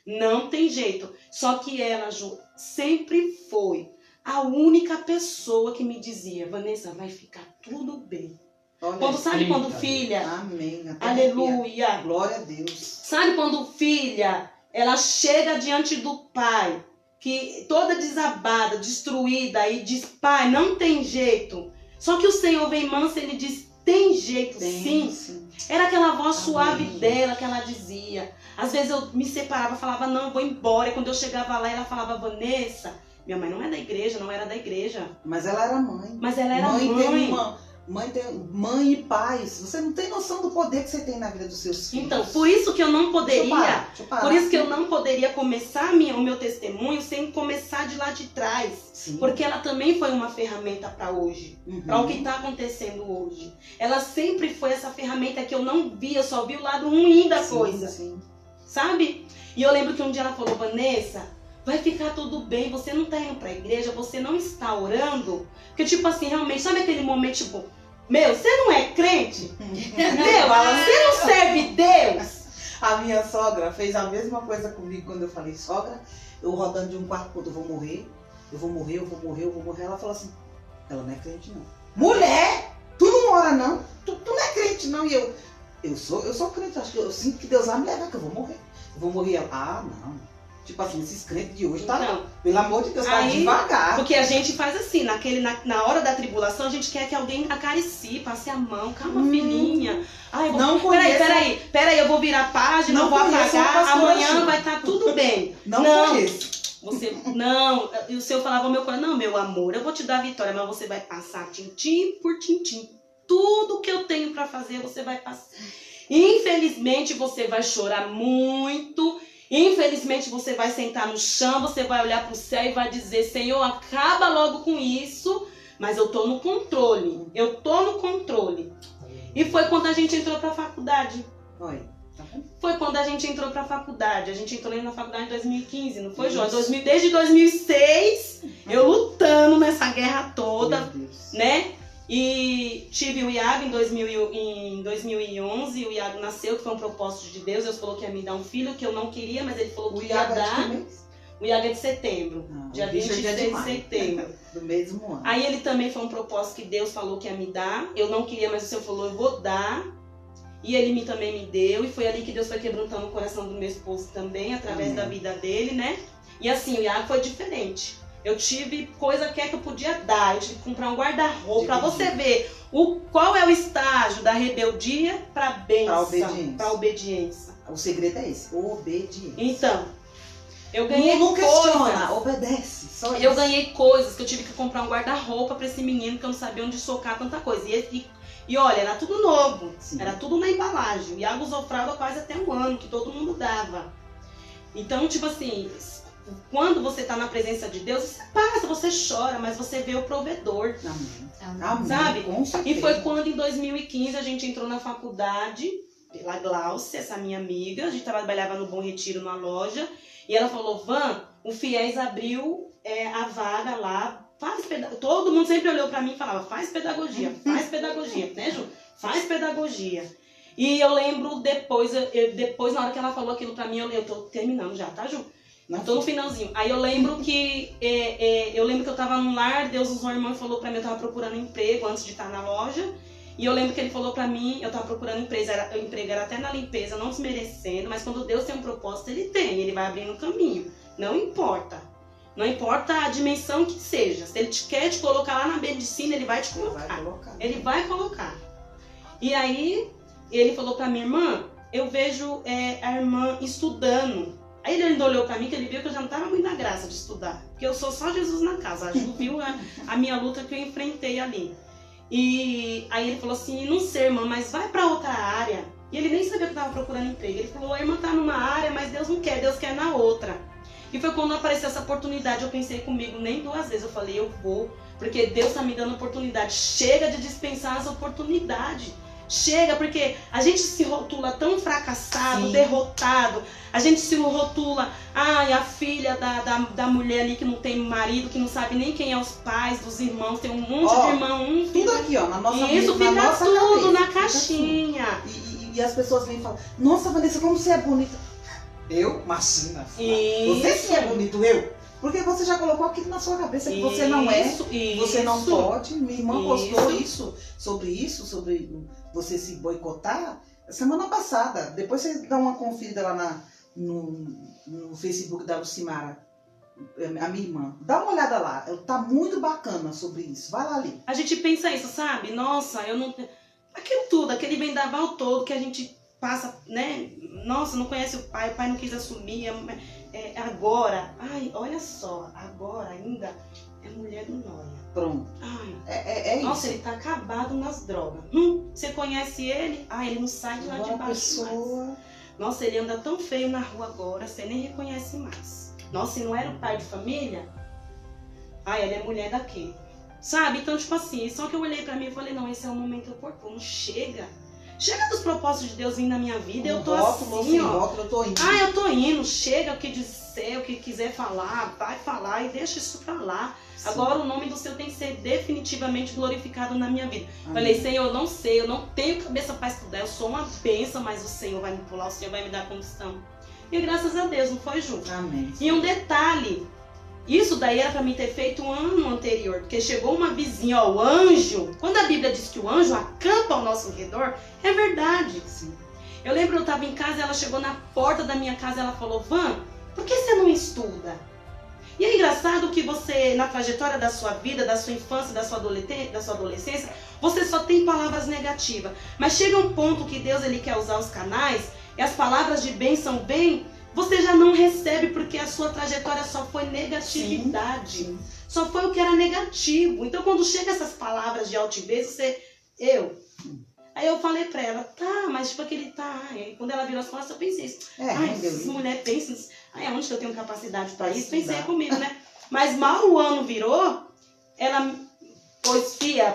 B: Não tem jeito. Só que ela, Ju, sempre foi a única pessoa que me dizia, Vanessa, vai ficar tudo bem.
C: Olha,
B: Sabe quando filha?
C: Amém.
B: Aleluia.
C: Glória a Deus.
B: Sabe quando filha, ela chega diante do pai, que toda desabada, destruída, e diz, pai, não tem jeito. Só que o Senhor vem manso e ele diz, tem jeito, sim. Era aquela voz suave dela que ela dizia. Às vezes eu me separava, falava, não, vou embora. E quando eu chegava lá, ela falava, Vanessa, minha mãe não é da igreja, não era da igreja.
C: Mas ela era mãe.
B: Mas ela era
C: Mãe e pais. Você não tem noção do poder que você tem na vida dos seus filhos.
B: Então, por isso que eu não poderia,
C: Deixa eu parar.
B: por isso que eu não poderia começar o meu testemunho sem começar de lá de trás.
C: Sim.
B: Porque ela também foi uma ferramenta para hoje, para o que está acontecendo hoje. Ela sempre foi essa ferramenta que eu não via, eu só vi o lado ruim da coisa.
C: Sim.
B: Sabe? E eu lembro que um dia ela falou, Vanessa, vai ficar tudo bem, você não está indo para a igreja, você não está orando. Porque tipo assim, realmente, sabe aquele momento tipo, meu, você não é crente? Meu, você não serve Deus?
C: A minha sogra fez a mesma coisa comigo quando eu falei, sogra, eu rodando de um quarto pro outro, eu vou morrer. Ela falou assim, ela não é crente não. Mulher, tu não ora não? Tu não é crente não. E eu sou crente, acho que eu sinto que Deus vai me levar, que eu vou morrer. Eu vou morrer. Ela, não. Tipo assim, esses crentes de hoje, tá?
B: Não.
C: Pelo amor de Deus, tá devagar.
B: Porque a gente faz assim, na hora da tribulação, a gente quer que alguém acaricie, passe a mão. Calma, filhinha. Ai,
C: não conheço.
B: Peraí, eu vou virar a página, eu vou apagar, amanhã vai estar tudo bem.
C: Não conheço.
B: E o Senhor falava ao meu coração, não, meu amor, eu vou te dar a vitória, mas você vai passar tintim por tintim. Tudo que eu tenho pra fazer, você vai passar. Infelizmente, você vai chorar muito. Infelizmente, você vai sentar no chão, você vai olhar pro céu e vai dizer, Senhor, acaba logo com isso, mas eu tô no controle. E foi quando a gente entrou pra faculdade. Foi quando a gente entrou pra faculdade. A gente entrou na faculdade em 2015, não foi, João? Desde 2006, eu lutando nessa guerra toda, né? E tive o Iago em 2011, o Iago nasceu, que foi um propósito de Deus. Deus falou que ia me dar um filho, que eu não queria, mas ele falou que ia dar. O Iago é de setembro, dia 26 de setembro.
C: Do mesmo ano.
B: Aí ele também foi um propósito que Deus falou que ia me dar. Eu não queria, mas o Senhor falou, eu vou dar. E ele também me deu. E foi ali que Deus foi quebrantando o coração do meu esposo também, através da vida dele, né? E assim, o Iago foi diferente. Eu tive coisa que eu podia dar. Eu tive que comprar um guarda-roupa para você ver qual é o estágio da rebeldia para bênção, para obediência.
C: O segredo é esse, obediência.
B: Então, eu ganhei
C: não
B: coisas.
C: Questiona, obedece. Só
B: eu ganhei coisas que eu tive que comprar um guarda-roupa para esse menino que eu não sabia onde socar tanta coisa. E olha, era tudo novo. Sim. Era tudo na embalagem. O Iago usou fralda quase até um ano, que todo mundo dava. Então, tipo assim, quando você tá na presença de Deus, você passa, você chora, mas você vê o provedor.
C: Amém.
B: Sabe?
C: Com certeza.
B: E foi quando em 2015 a gente entrou na faculdade, pela Glaucia, essa minha amiga, a gente trabalhava no Bom Retiro, numa loja, e ela falou, Van, o FIES abriu a vaga lá, todo mundo sempre olhou pra mim e falava, faz pedagogia, né, Ju? Faz pedagogia. E eu lembro depois, na hora que ela falou aquilo pra mim, eu tô terminando já, tá, Ju? Tô no finalzinho. Aí eu lembro que eu tava num lar, Deus usou uma irmã e falou pra mim, eu tava procurando emprego antes de estar na loja. E eu lembro que ele falou pra mim, eu tava procurando emprego era até na limpeza, não desmerecendo, mas quando Deus tem um propósito, ele vai abrindo um caminho. Não importa. Não importa a dimensão que seja. Se ele quer te colocar lá na medicina, ele vai te colocar. Ele vai colocar. E aí, ele falou pra minha irmã, eu vejo a irmã estudando. Aí ele ainda olhou pra mim, que ele viu que eu já não tava muito na graça de estudar. Porque eu sou só Jesus na casa. A Ju viu a minha luta que eu enfrentei ali. E aí ele falou assim, não sei, irmã, mas vai pra outra área. E ele nem sabia que eu tava procurando emprego. Ele falou, a irmã tá numa área, mas Deus não quer, Deus quer na outra. E foi quando apareceu essa oportunidade, eu pensei comigo nem 2 vezes. Eu falei, eu vou, porque Deus tá me dando oportunidade. Chega de dispensar as oportunidades. Chega, porque a gente se rotula tão fracassado,
C: Sim.
B: derrotado. A gente se rotula, a filha da mulher ali que não tem marido, que não sabe nem quem é os pais, dos irmãos. Tem um monte de irmão, um filho.
C: Tudo aqui, ó, na nossa
B: E isso
C: na
B: fica
C: nossa
B: tudo
C: cabeça,
B: na
C: fica
B: caixinha.
C: assim. E as pessoas vêm e falam, nossa, Vanessa, como você é bonita. Eu? Imagina. Você sim é bonito, eu. Porque você já colocou aquilo na sua cabeça que você não é, você não pode. Minha irmã postou sobre você se boicotar, semana passada. Depois você dá uma conferida lá no Facebook da Lucimara, a minha irmã. Dá uma olhada lá, tá muito bacana sobre isso. Vai lá ali.
B: A gente pensa isso, sabe? Nossa, eu não... Aquilo tudo, aquele vendaval todo que a gente passa, né? Nossa, não conhece o pai não quis assumir, agora. Ai, olha só, agora ainda é mulher do nóia.
C: Pronto.
B: Ai,
C: É
B: nossa,
C: isso.
B: ele tá acabado nas drogas. Você conhece ele? Ah, ele não sai de lá de
C: Agora a
B: baixo mais.
C: pessoa...
B: Nossa, ele anda tão feio na rua agora, você nem reconhece mais. Nossa, se não era o pai de família? Ah, ele é mulher daquele. Sabe? Então, tipo assim, só que eu olhei pra mim e falei, não, esse é o momento oportuno. Chega. Chega dos propósitos de Deus vir na minha vida. Eu tô assim, ó.
C: Eu tô indo.
B: Ah, eu tô indo. Chega o que disser, o que quiser falar, vai falar e deixa isso pra lá.
C: Sim.
B: Agora o nome do Senhor tem que ser definitivamente glorificado na minha vida.
C: Amém.
B: Falei, Senhor, eu não sei, eu não tenho cabeça pra estudar, eu sou uma bênção, mas o Senhor vai me pular, o Senhor vai me dar condição. E graças a Deus, não foi, Ju?
C: Amém.
B: E um detalhe, isso daí era pra mim ter feito um ano anterior, porque chegou uma vizinha, ó, o anjo. Quando a Bíblia diz que o anjo acampa ao nosso redor, é verdade.
C: Sim.
B: Eu lembro, eu tava em casa, ela chegou na porta da minha casa, ela falou, Van, por que você não estuda? E é engraçado que você, na trajetória da sua vida, da sua infância, da sua adolescência, você só tem palavras negativas. Mas chega um ponto que Deus ele quer usar os canais, e as palavras de bênção vêm, você já não recebe porque a sua trajetória só foi negatividade.
C: Sim.
B: Só foi o que era negativo. Então quando chega essas palavras de altivez, Aí eu falei pra ela, tá, mas tipo aquele tá. Aí quando ela virou as costas, eu pensei isso. Ai, essas mulheres pensam, onde que eu tenho capacidade pra isso? Pensei comigo, né? Mas mal o ano virou, ela,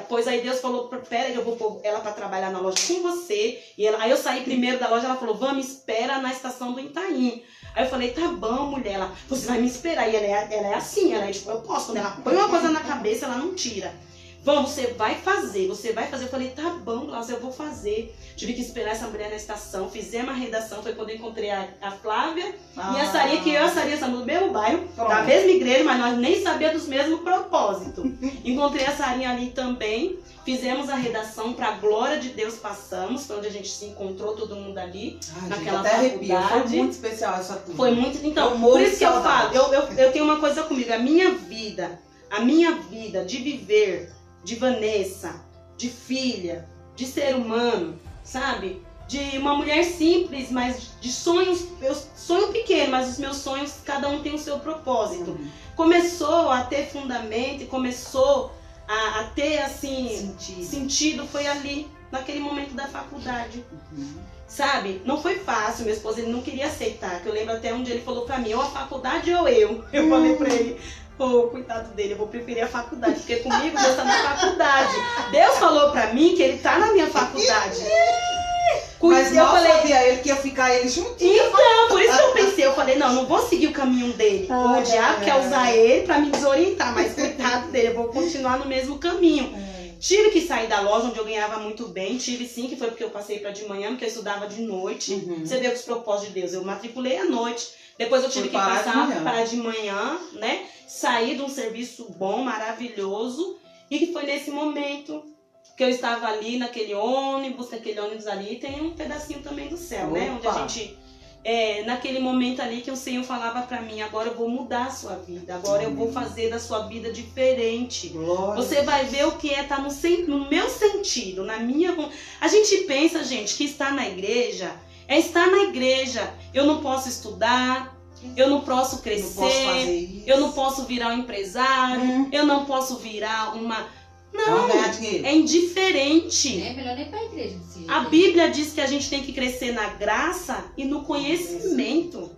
B: pois aí Deus falou, pera que eu vou pôr ela pra trabalhar na loja com você. Aí eu saí primeiro da loja, ela falou, vamos, me espera na estação do Itaim. Aí eu falei, tá bom, mulher, ela, você vai me esperar. E ela é assim, ela é tipo, eu posso, quando ela põe uma coisa na cabeça, ela não tira. Vamos, você vai fazer. Eu falei, tá bom, Glaucia, eu vou fazer. Tive que esperar essa mulher na estação, fizemos a redação, foi quando eu encontrei a Flávia e a Sarinha, que eu e a Sarinha estamos no mesmo bairro, da mesma igreja, mas nós nem sabíamos dos mesmos propósitos. Encontrei a Sarinha ali também, fizemos a redação, pra glória de Deus passamos, foi onde a gente se encontrou, todo mundo ali, naquela faculdade.
C: Foi muito especial essa turma.
B: Foi muito, então, por isso que eu falo, eu tenho uma coisa comigo, a minha vida de viver, de Vanessa, de filha, de ser humano, sabe? De uma mulher simples, mas de sonhos, eu sonho pequeno, mas os meus sonhos, cada um tem o seu propósito. Começou a ter fundamento, começou a ter, assim, sentido, foi ali, naquele momento da faculdade. Sabe? Não foi fácil, meu esposo, ele não queria aceitar, que eu lembro até um dia ele falou pra mim, ou a faculdade ou eu. Eu falei pra ele, coitado dele, eu vou preferir a faculdade, porque comigo Deus tá na faculdade. Deus falou pra mim que ele tá na minha faculdade.
C: Mas eu falei, sabia ele que ia ficar ele juntinho.
B: Então, por isso que eu pensei, eu falei, não vou seguir o caminho dele. O diabo quer usar ele pra me desorientar, mas coitado dele, eu vou continuar no mesmo caminho. Tive que sair da loja onde eu ganhava muito bem, tive sim, que foi porque eu passei pra de manhã, porque eu estudava de noite. Você vê os propósitos de Deus, eu matriculei à noite. Depois eu tive que passar para de manhã, né? Sair de um serviço bom, maravilhoso. E que foi nesse momento que eu estava ali naquele ônibus ali tem um pedacinho também do céu, né? Onde a gente naquele momento ali que o Senhor falava para mim, agora eu vou mudar a sua vida, agora eu vou fazer da sua vida diferente.
C: Glória.
B: Você vai ver o que é estar no meu sentido, na minha... A gente pensa, gente, que estar na igreja é estar na igreja. Eu não posso estudar, eu não posso crescer,
C: Não posso fazer isso.
B: eu não posso virar um empresário, eu não posso virar uma... Não,
C: ganhar dinheiro.
B: é indiferente.
D: É melhor nem ir pra igreja. Desse jeito.
B: A Bíblia diz que a gente tem que crescer na graça e no conhecimento,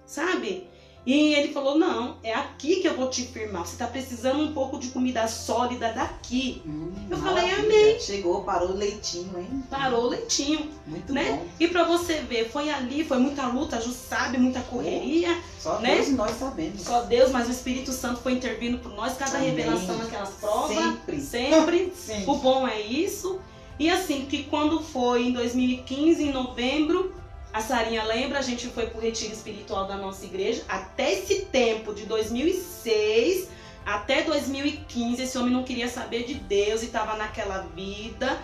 B: sabe? E ele falou, não, é aqui que eu vou te firmar. Você está precisando um pouco de comida sólida daqui. Eu falei,
C: maravilha.
B: amém.
C: Chegou, parou o leitinho, hein?
B: Parou o leitinho,
C: Muito
B: né?
C: bom.
B: E para você ver, foi ali, foi muita luta, a Ju sabe, muita correria.
C: Só
B: né?
C: Deus e nós sabemos.
B: Só Deus, mas o Espírito Santo foi intervindo por nós, cada
C: Amém.
B: revelação naquelas provas.
C: Sempre.
B: Sempre.
C: Sim.
B: O bom é isso. E assim, que quando foi em 2015, em novembro, a Sarinha lembra, a gente foi pro retiro espiritual da nossa igreja. Até esse tempo, de 2006 até 2015, esse homem não queria saber de Deus e estava naquela vida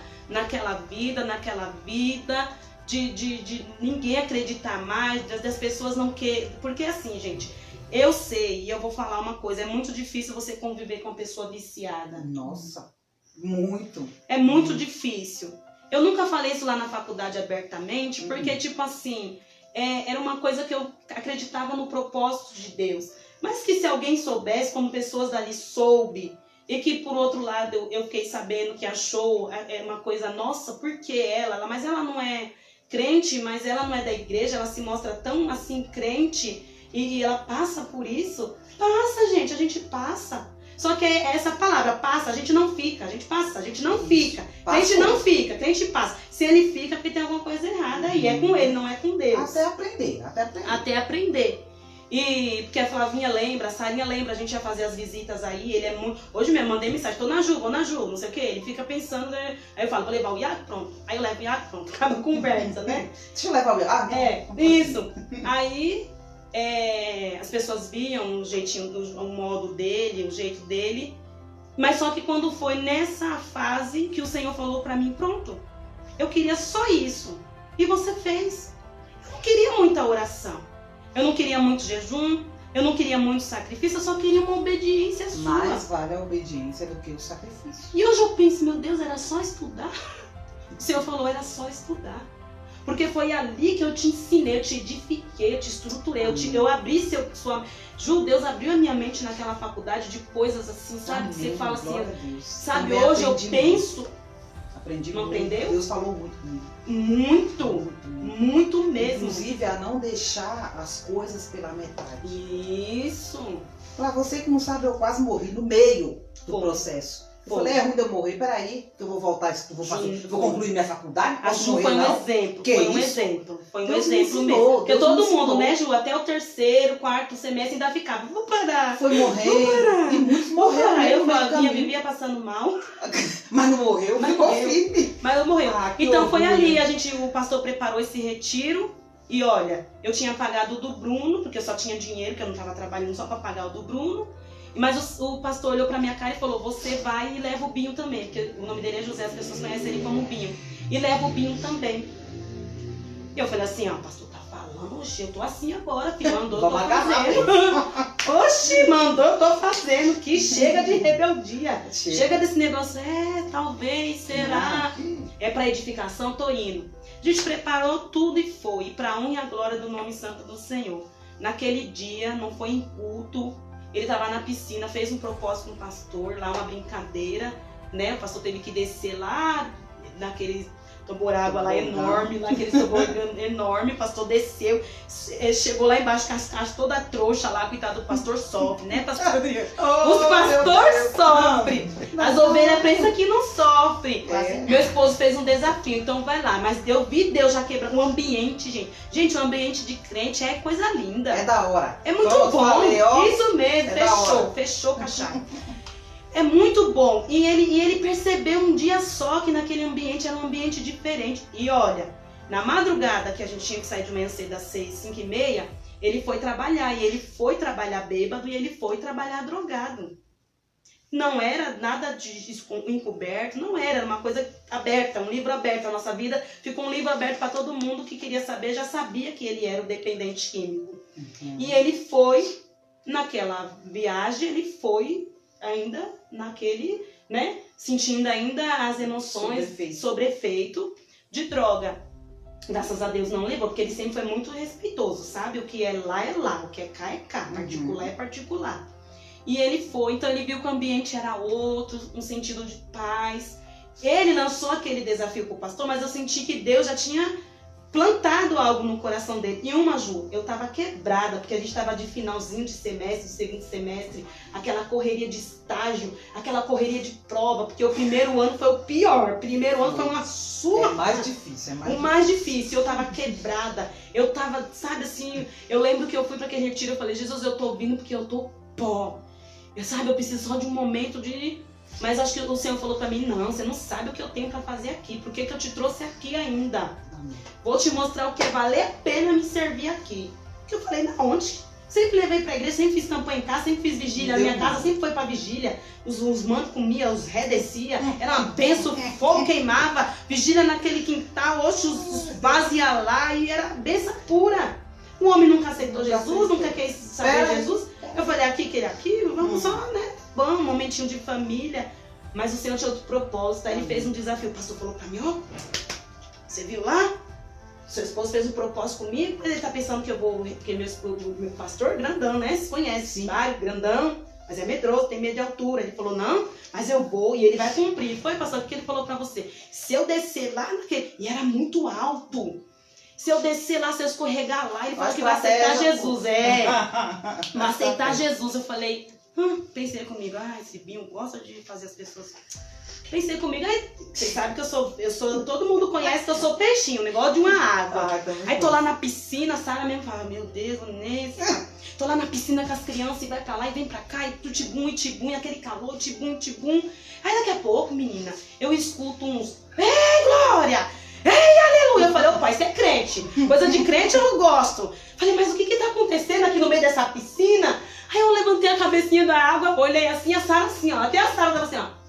B: de ninguém acreditar mais, das pessoas não querem. Porque assim, gente, eu sei, e eu vou falar uma coisa, é muito difícil você conviver com uma pessoa viciada.
C: Nossa, muito.
B: É muito difícil. Eu nunca falei isso lá na faculdade abertamente, porque, tipo assim, era uma coisa que eu acreditava no propósito de Deus. Mas que se alguém soubesse, como pessoas dali soube, e que, por outro lado, eu fiquei sabendo que achou uma coisa, nossa, por que ela? Mas ela não é crente, mas ela não é da igreja, ela se mostra tão, assim, crente, e ela passa por isso. Passa, gente, a gente passa. Só que essa palavra, passa, a gente não fica, a gente passa, a gente não fica. Crente não fica, crente passa. Se ele fica, porque tem alguma coisa errada aí. É com ele, não é com Deus.
C: Até aprender.
B: Até aprender. E porque a Flavinha lembra, a Sarinha lembra, a gente ia fazer as visitas aí, ele é muito... Hoje mesmo, mandei mensagem, vou na Ju, não sei o que. Ele fica pensando, né? Aí eu falo, vou levar o Iago, pronto. Aí eu levo o Iago, pronto. Acaba a conversa, né?
C: Deixa eu levar o Iago.
B: Isso. Aí... as pessoas viam o jeitinho, o modo dele, o jeito dele, mas só que quando foi nessa fase que o Senhor falou pra mim, pronto, eu queria só isso, e você fez. Eu não queria muita oração, eu não queria muito jejum, eu não queria muito sacrifício, eu só queria uma obediência sua.
C: Mais vale a obediência do que o sacrifício.
B: E hoje eu penso, meu Deus, era só estudar? O Senhor falou, era só estudar. Porque foi ali que eu te ensinei, eu te edifiquei, eu te estruturei, eu abri sua... Ju, Deus abriu a minha mente naquela faculdade de coisas assim, sabe? Que você fala assim, sabe,
C: Também
B: hoje eu
C: aprendi
B: penso...
C: Aprendi
B: Não
C: muito.
B: aprendeu?
C: Deus falou muito comigo.
B: Muito mesmo.
C: Inclusive a não deixar as coisas pela metade.
B: Isso.
C: Pra você que não sabe, eu quase morri no meio do
B: Foi.
C: processo. Eu
B: Foi.
C: falei, é ruim de eu morrer, peraí, que eu vou voltar, que eu vou fazer,
B: Sim,
C: vou
B: foi.
C: concluir minha faculdade,
B: A
C: posso
B: Ju
C: morrer
B: foi um
C: não?
B: exemplo,
C: Que
B: foi um
C: isso?
B: exemplo, foi um
C: Deus me
B: exemplo
C: ensinou,
B: mesmo. Porque
C: Deus
B: todo
C: me
B: mundo,
C: ensinou.
B: né, Ju, até o terceiro, quarto semestre ainda ficava, vou parar.
C: Foi morrer, e muitos morreram
B: Aí
C: mesmo
B: eu
C: no meio do
B: Flavinha
C: caminho.
B: vivia passando mal,
C: Mas não morreu,
B: Mas
C: ficou
B: morreu.
C: firme.
B: mas eu morri.
C: Ah, que
B: Então foi
C: orgulho.
B: ali, o pastor preparou esse retiro. E olha, eu tinha pagado o do Bruno, porque eu só tinha dinheiro, que eu não estava trabalhando só para pagar o do Bruno. Mas o pastor olhou pra minha cara e falou, você vai e leva o Binho também, porque o nome dele é José, as pessoas conhecem ele como Binho. E leva o Binho também. E eu falei assim, ó, o pastor tá falando, oxe, eu tô assim agora, filho, mandou, eu tô
C: Vamos agarrar
B: fazendo. Oxe, mandou, eu tô fazendo, que chega de rebeldia. Chega desse negócio, talvez, será? É pra edificação, tô indo. A gente preparou tudo e foi, para a honra e a glória do nome santo do Senhor. Naquele dia, não foi em culto, ele estava na piscina, fez um propósito com o pastor, lá uma brincadeira, né? O pastor teve que descer lá naquele toboágua lá enorme, lá aquele tobogã enorme, o pastor desceu, chegou lá embaixo com as caixas toda trouxa lá, coitado do pastor sofre, né, pastor? Os pastores sofrem, as ovelhas pensam que não sofrem. Meu esposo fez um desafio, então vai lá, mas eu vi Deus já quebrando o ambiente, gente. Gente, o ambiente de crente é coisa linda.
C: É da hora.
B: É muito
C: Como eu
B: bom,
C: falei, ó,
B: isso mesmo,
C: é da hora.
B: fechou cachorro. É muito bom. E ele percebeu um dia só que naquele ambiente era um ambiente diferente. E olha, na madrugada que a gente tinha que sair de manhã cedo às 6, 5h30, ele foi trabalhar. E ele foi trabalhar bêbado e ele foi trabalhar drogado. Não era nada de encoberto, não era uma coisa aberta, um livro aberto. A nossa vida ficou um livro aberto para todo mundo que queria saber, já sabia que ele era o dependente químico. E ele foi, naquela viagem, ele foi ainda naquele, né, sentindo ainda as emoções sobre efeito de droga. Graças a Deus não levou, porque ele sempre foi muito respeitoso, sabe? O que é lá, o que é cá, particular é particular. E ele foi, então ele viu que o ambiente era outro, um sentido de paz. Ele lançou aquele desafio pro pastor, mas eu senti que Deus já tinha plantado algo no coração dele. E Ju, eu tava quebrada, porque a gente tava de finalzinho de semestre, de segundo semestre, aquela correria de estágio, aquela correria de prova, porque o primeiro ano foi o pior. O primeiro ano foi uma surra.
C: É mais difícil,
B: O mais difícil. Eu tava quebrada, eu tava, sabe assim, eu lembro que eu fui para aquele retiro, eu falei, Jesus, eu tô vindo porque eu tô pó. Eu preciso só de um momento de... Mas acho que o Senhor falou pra mim, não, você não sabe o que eu tenho pra fazer aqui. Por que eu te trouxe aqui ainda? Vou te mostrar o que vale a pena me servir aqui. Que eu falei, na onde? Sempre levei pra igreja, sempre fiz campanha em casa, sempre fiz vigília. A minha casa sempre foi pra vigília. Os mantos comia, os ré descia. Era uma benção, fogo queimava. Vigília naquele quintal, oxe, os vasos iam lá e era benção pura. O homem nunca aceitou Jesus, nunca quis saber Jesus. Eu falei, aqui, querer aquilo, vamos só, né? Bom, um momentinho de família. Mas o Senhor tinha outro propósito. Aí ele fez um desafio. O pastor falou pra mim, ó, você viu lá? Seu esposo fez um propósito comigo, ele tá pensando que eu vou... Porque meu pastor grandão, né? Você conhece, vário, grandão. Mas é medroso, tem medo de altura. Ele falou, não, mas eu vou e ele vai cumprir. Foi, pastor, o que ele falou pra você? Se eu descer lá naquele... E era muito alto. Se eu descer lá, se eu escorregar lá, ele falou que vai aceitar Jesus. Vai aceitar Jesus. Eu falei, pensei comigo, esse Binho gosta de fazer as pessoas... Pensei comigo, aí vocês sabem que eu sou, todo mundo conhece que eu sou peixinho, negócio de uma água. Aí tô lá na piscina, Sara mesmo fala, meu Deus, Nessa. Tô lá na piscina com as crianças e vai pra lá e vem pra cá, e tibum, e aquele calor, tibum. Aí daqui a pouco, menina, eu escuto uns, ei, Glória! Ei, aleluia! Eu falei, opa, isso é crente. Coisa de crente eu gosto. Falei, mas o que tá acontecendo aqui no meio dessa piscina? Aí eu levantei a cabecinha da água, olhei assim, a Sara assim, ó. Até a Sara tava assim, ó.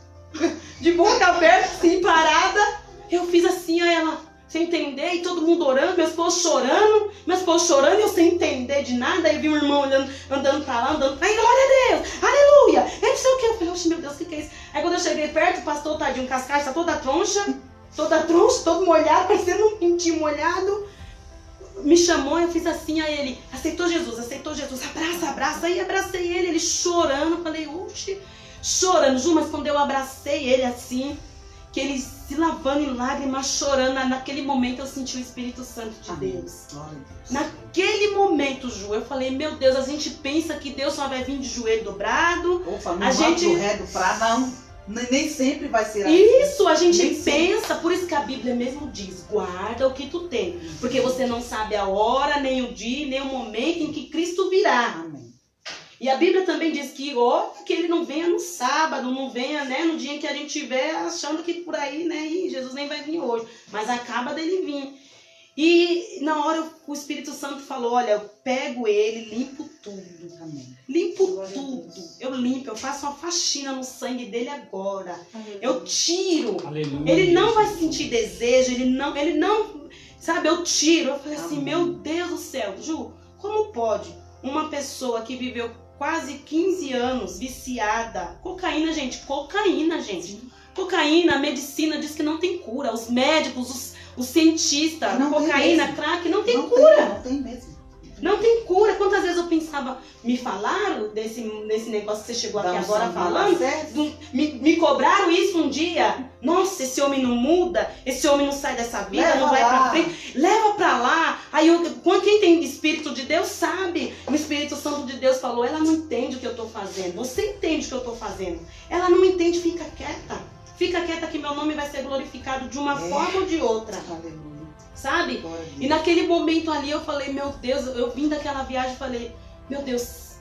B: De boca aberta, assim, parada. Eu fiz assim, a ela, sem entender, e todo mundo orando, meu esposo chorando, e eu sem entender de nada. Aí eu vi um irmão olhando, andando pra lá, andando pra lá, glória a Deus, aleluia, eu não sei o que. Eu falei, oxe, meu Deus, o que é isso? Aí quando eu cheguei perto, o pastor, tadinho, cascaixa, toda troncha, todo molhado, parecendo um pintinho molhado. Me chamou, eu fiz assim a ele, aceitou Jesus, abraça, aí abracei ele chorando, falei, oxe, chorando, Ju, mas quando eu abracei ele assim, que ele se lavando em lágrimas, chorando, naquele momento eu senti o Espírito Santo de Deus. Naquele momento, Ju, eu falei, meu Deus, a gente pensa que Deus só vai vir de joelho dobrado.
C: A gente do ré do prato, não. Nem sempre vai ser assim.
B: Isso, a gente pensa, por isso que a Bíblia mesmo diz, guarda o que tu tem. Porque você não sabe a hora, nem o dia, nem o momento em que Cristo virá.
C: Amém.
B: E a Bíblia também diz que, que ele não venha no sábado, não venha, né, no dia em que a gente estiver achando que por aí, né, Jesus nem vai vir hoje. Mas acaba dele vir. E na hora o Espírito Santo falou, olha, eu pego ele, limpo tudo.
C: Amém.
B: Limpo tudo. Eu limpo, eu faço uma faxina no sangue dele agora. Eu tiro.
E: Aleluia.
B: Ele não vai sentir desejo, ele não, sabe, eu tiro. Eu falei assim, meu Deus do céu, Ju, como pode uma pessoa que viveu quase 15 anos viciada, cocaína, gente. Cocaína, a medicina diz que não tem cura. Os médicos, os cientistas, cocaína, crack, não tem cura.
C: Não tem mesmo.
B: Não tem cura. Quantas vezes eu pensava, me falaram desse negócio que você chegou aqui agora falando, me cobraram isso um dia. Nossa, esse homem não muda, esse homem não sai dessa vida, não vai pra frente. Leva pra lá. Aí quem tem Espírito de Deus sabe. O Espírito Santo de Deus falou, ela não entende o que eu tô fazendo. Você entende o que eu tô fazendo. Ela não entende, fica quieta. Fica quieta que meu nome vai ser glorificado de uma forma ou de outra.
C: Aleluia.
B: Sabe? E naquele momento ali eu falei, meu Deus, eu vim daquela viagem e falei, meu Deus,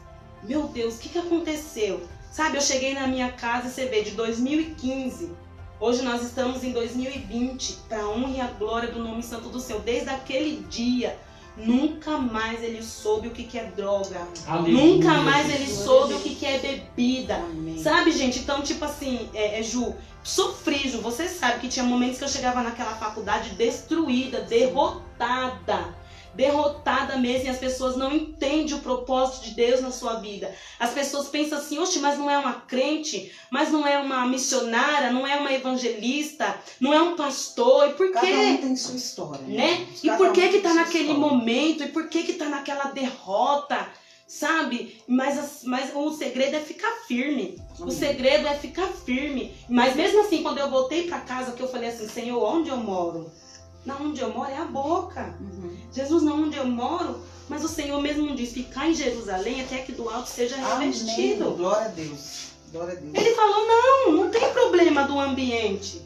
B: o que aconteceu? Sabe, eu cheguei na minha casa e você vê, de 2015, hoje nós estamos em 2020, para a honra e a glória do nome santo do Senhor. Desde aquele dia, nunca mais ele soube o que é droga.
E: Aleluia.
B: Nunca mais ele soube o que é bebida.
C: Amém.
B: Sabe, gente? Então, tipo assim, Ju, sofri, Ju. Você sabe que tinha momentos que eu chegava naquela faculdade destruída, derrotada. Derrotada mesmo, e as pessoas não entendem o propósito de Deus na sua vida. As pessoas pensam assim, oxe, mas não é uma crente, mas não é uma missionária, não é uma evangelista, não é um pastor, e por
C: Cada
B: quê?
C: um tem sua história.
B: Né? E
C: Cada
B: por
C: um
B: que
C: tem
B: que tá
C: sua
B: naquele
C: história.
B: momento? E por que que tá naquela derrota? Sabe? Mas o segredo é ficar firme. O
C: Amém.
B: segredo é ficar firme. Mas mesmo assim, quando eu voltei pra casa, que eu falei assim, Senhor, onde eu moro? Não, onde eu moro é a boca.
C: Uhum.
B: Jesus, não, onde eu moro? Mas o Senhor mesmo diz, ficar em Jerusalém até que do alto seja
C: Amém.
B: revestido.
C: Glória a Deus. Glória a Deus.
B: Ele falou, não tem problema do ambiente.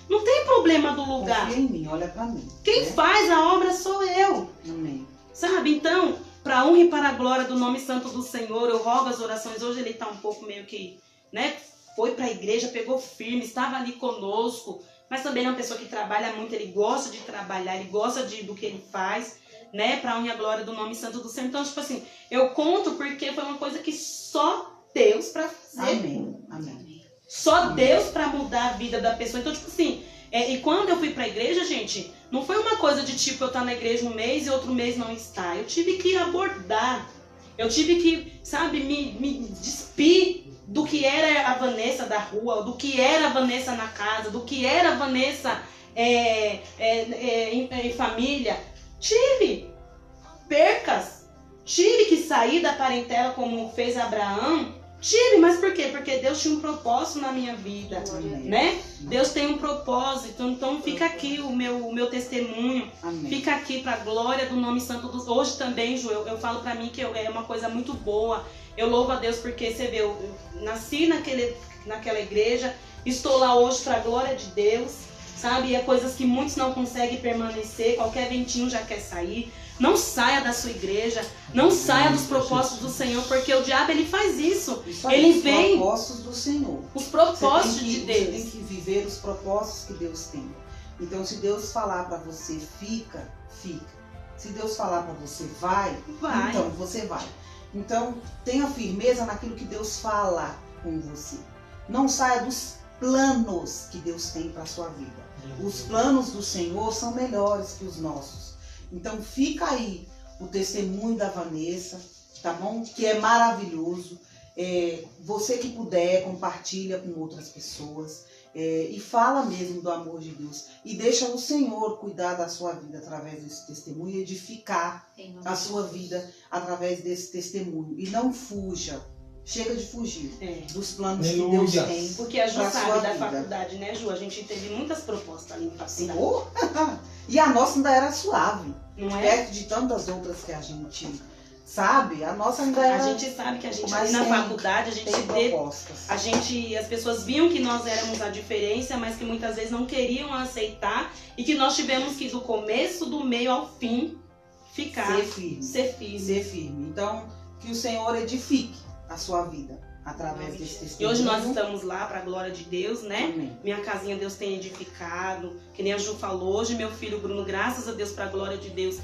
B: Não tem problema do lugar.
C: Confia em mim, olha pra mim.
B: Quem
C: né?
B: faz a obra sou eu.
C: Amém.
B: Sabe? Então, para honra e para a glória do nome santo do Senhor, eu rogo as orações. Hoje ele está um pouco meio que, né? Foi para a igreja, pegou firme, estava ali conosco. Mas também é uma pessoa que trabalha muito, ele gosta de trabalhar, ele gosta do que ele faz, né? Para honra e a glória do nome santo do Senhor. Então, tipo assim, eu conto porque foi uma coisa que só Deus para fazer.
C: Amém. Amém.
B: Só Deus para mudar a vida da pessoa. Então, tipo assim, e quando eu fui pra igreja, gente, não foi uma coisa de tipo, eu estar na igreja um mês e outro mês não estar. Eu tive que abordar. Eu tive que, sabe, me despir do que era a Vanessa da rua, do que era a Vanessa na casa, do que era a Vanessa em família. Tive percas. Tive que sair da parentela como fez Abraão. Tive, mas por quê? Porque Deus tinha um propósito na minha vida,
C: Amém.
B: né? Deus tem um propósito, então fica aqui o meu testemunho,
C: Amém.
B: fica aqui para a glória do nome santo dos... Hoje também, Ju, eu falo para mim que é uma coisa muito boa, eu louvo a Deus porque, você vê, eu nasci naquela igreja, estou lá hoje para a glória de Deus, sabe? É coisas que muitos não conseguem permanecer, qualquer ventinho já quer sair. Não saia da sua igreja, não saia dos propósitos do Senhor, porque o diabo ele faz isso.
C: Isso aí,
B: Ele
C: os
B: vem,
C: propósitos do Senhor.
B: os
C: Você
B: propósitos
C: tem que-
B: de
C: Você
B: Deus.
C: tem que viver os propósitos que Deus tem. Então, se Deus falar pra você, fica, fica. Se Deus falar pra você, vai,
B: Vai.
C: então você vai. Então, tenha firmeza naquilo que Deus fala com você. Não saia dos planos que Deus tem pra sua vida. Os planos do Senhor são melhores que os nossos. Então fica aí o testemunho da Vanessa, tá bom? Que é maravilhoso. Você que puder, compartilha com outras pessoas. E fala mesmo do amor de Deus. E deixa o Senhor cuidar da sua vida através desse testemunho e edificar
D: Em nome
C: a
D: de
C: sua
D: Jesus.
C: vida através desse testemunho. E não fuja. Chega de fugir dos planos que
E: Aleluia.
C: Deus tem.
B: Porque a Ju
C: pra
B: sabe
C: sua
B: da
C: vida.
B: faculdade, né, Ju? A gente teve muitas propostas ali na faculdade.
C: Senhor? E a nossa ainda era suave.
B: Não é?
C: Perto de tantas outras que a gente sabe, a nossa ainda era...
B: A gente sabe que a gente
C: Mas
B: ali na
C: tem-
B: faculdade, a gente
C: tem
B: teve...
C: propostas.
B: As pessoas viam que nós éramos a diferença, mas que muitas vezes não queriam aceitar e que nós tivemos que, do começo, do meio ao fim, ficar,
C: Ser firme.
B: ser firme.
C: Ser firme. Então, que o Senhor edifique a sua vida através desse
B: E
C: testemunho.
B: hoje nós estamos lá para a glória de Deus, né?
C: Amém.
B: Minha casinha Deus tem edificado, que nem a Ju falou. Hoje meu filho Bruno, graças a Deus, para a glória de Deus,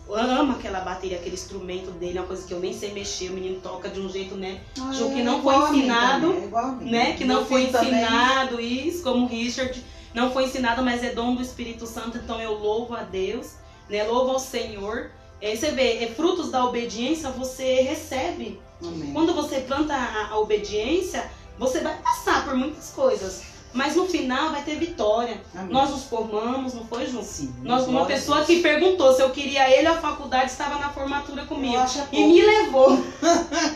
B: ama aquela bateria, aquele instrumento dele, uma coisa que eu nem sei mexer. O menino toca de um jeito, né? Ju, que não foi
C: igual a mim
B: ensinado,
C: também, igual a mim.
B: né? Que
C: Meu
B: não foi
C: filho também.
B: ensinado isso, como o Richard, não foi ensinado, mas é dom do Espírito Santo, então eu louvo a Deus, né? Louvo ao Senhor. Você vê, frutos da obediência você recebe.
C: Amém.
B: Quando você planta a obediência, você vai passar por muitas coisas, mas no final vai ter vitória.
C: Amém.
B: Nós nos formamos, não foi, Ju?
C: Sim.
B: Uma
C: glória a
B: pessoa
C: Deus.
B: que perguntou se eu queria ele, a faculdade estava na formatura comigo.
C: Eu acho
B: E
C: pouco.
B: me levou,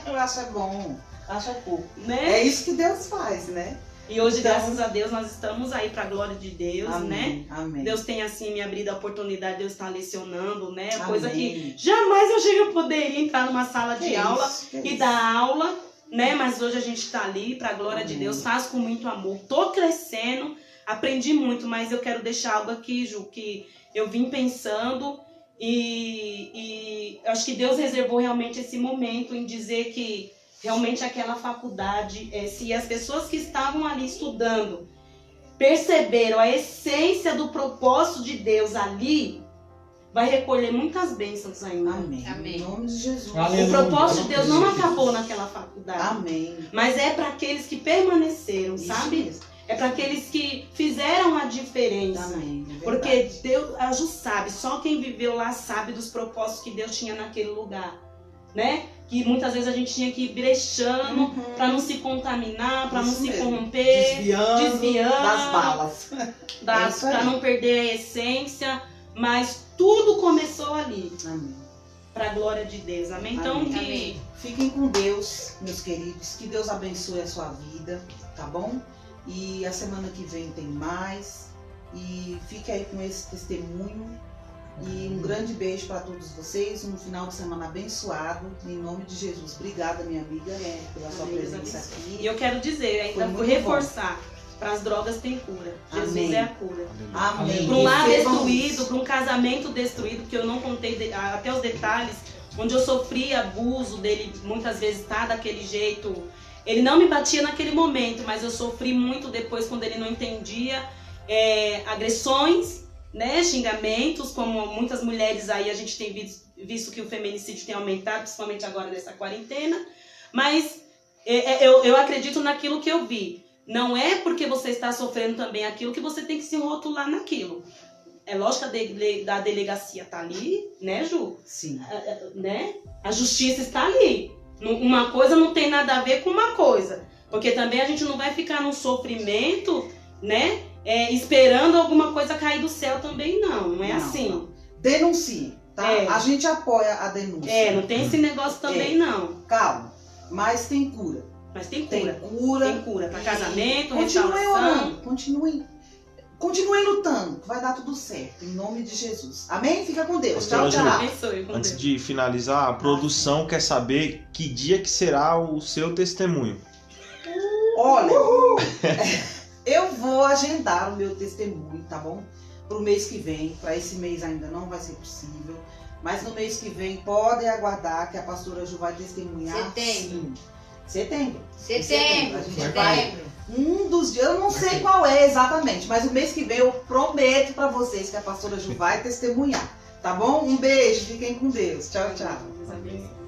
C: Eu acho bom. Acho pouco.
B: né?
C: É isso que Deus faz, né?
B: E hoje,
C: Então-
B: graças a Deus, nós estamos aí para a glória de Deus, né?
C: Amém. Amém.
B: Deus tem assim me abrido a oportunidade, Deus está lecionando, né? Coisa que
C: Amém.
B: jamais eu cheguei a poder entrar numa sala de
C: Que
B: aula
C: isso, que
B: e
C: isso.
B: dar aula, né? Mas hoje a gente está ali para a glória de
C: Amém.
B: Deus, faz com muito amor. Tô crescendo, aprendi muito, mas eu quero deixar algo aqui, Ju, que eu vim pensando e acho que Deus reservou realmente esse momento em dizer que realmente aquela faculdade, se as pessoas que estavam ali estudando perceberam a essência do propósito de Deus ali, vai recolher muitas bênçãos ainda.
C: Amém.
D: Amém.
C: Em nome de Jesus.
E: Aleluia.
B: O propósito de
E: Em
B: Deus
E: nome
B: não
E: de
B: acabou naquela faculdade.
C: Amém.
B: Mas é para aqueles que permaneceram,
C: Isso
B: sabe?
C: mesmo.
B: É para aqueles que fizeram a diferença.
C: Amém. É
B: Porque
C: verdade.
B: Deus, a Ju sabe, só quem viveu lá sabe dos propósitos que Deus tinha naquele lugar, né? Que muitas vezes a gente tinha que ir brechando
C: Uhum.
B: para não se contaminar, para não
C: Isso
B: se
C: mesmo.
B: corromper,
C: Desviando das balas. É isso aí.
B: para não perder a essência. Mas tudo começou ali,
C: Amém.
B: para a glória de Deus. Amém? Então,
C: Amém.
B: que
D: Amém.
C: Fiquem com Deus, meus queridos. Que Deus abençoe a sua vida, tá bom? E a semana que vem tem mais. E fique aí com esse testemunho. E um grande beijo para todos vocês. Um final de semana abençoado. Em nome de Jesus. Obrigada, minha amiga, pela sua
B: Amém.
C: presença
B: E
C: aqui.
B: eu quero dizer, ainda
C: Foi
B: vou
C: muito
B: reforçar, para as drogas tem cura. Jesus
C: Amém.
B: é a cura.
C: Amém.
B: Para um lar
C: Recebam
B: destruído,
C: isso.
B: para um casamento destruído, porque eu não contei até os detalhes, onde eu sofri abuso dele, muitas vezes tá daquele jeito. Ele não me batia naquele momento, mas eu sofri muito depois quando ele não entendia. Agressões, né, xingamentos, como muitas mulheres aí a gente tem visto que o feminicídio tem aumentado, principalmente agora nessa quarentena. Mas eu acredito naquilo que eu vi. Não é porque você está sofrendo também aquilo que você tem que se rotular naquilo. É lógico que a delegacia está ali, né, Ju?
C: Sim.
B: Né? A justiça está ali. Uma coisa não tem nada a ver com uma coisa. Porque também a gente não vai ficar num sofrimento, né? Esperando alguma coisa cair do céu também, não. Não é assim.
C: Não. Denuncie, tá?
B: É.
C: A gente apoia a denúncia.
B: Não tem esse negócio também, não.
C: Calma. Mas tem cura.
B: Mas tem
C: Tem
B: cura.
C: cura.
B: Tem cura para casamento,
C: Continuem
B: restauração.
C: orando. Continuem lutando. Que vai dar tudo certo. Em nome de Jesus. Amém? Fica com Deus.
F: Pastora
C: Tchau,
F: Ju.
C: tchau.
B: Abençoe com
F: Antes
B: Deus.
F: de finalizar, a produção quer saber que dia que será o seu testemunho.
C: Olha, eu vou agendar o meu testemunho, tá bom? Pro mês que vem. Para esse mês ainda não vai ser possível. Mas no mês que vem podem aguardar que a pastora Ju vai testemunhar.
D: Setembro.
C: Sim. Setembro.
D: Setembro.
C: A gente vai.
D: Setembro.
C: Um dos dias, eu não sei qual é exatamente, mas o mês que vem eu prometo pra vocês que a pastora Ju vai testemunhar, tá bom? Um beijo, fiquem com Deus. Tchau, tchau.
B: Deus abençoe.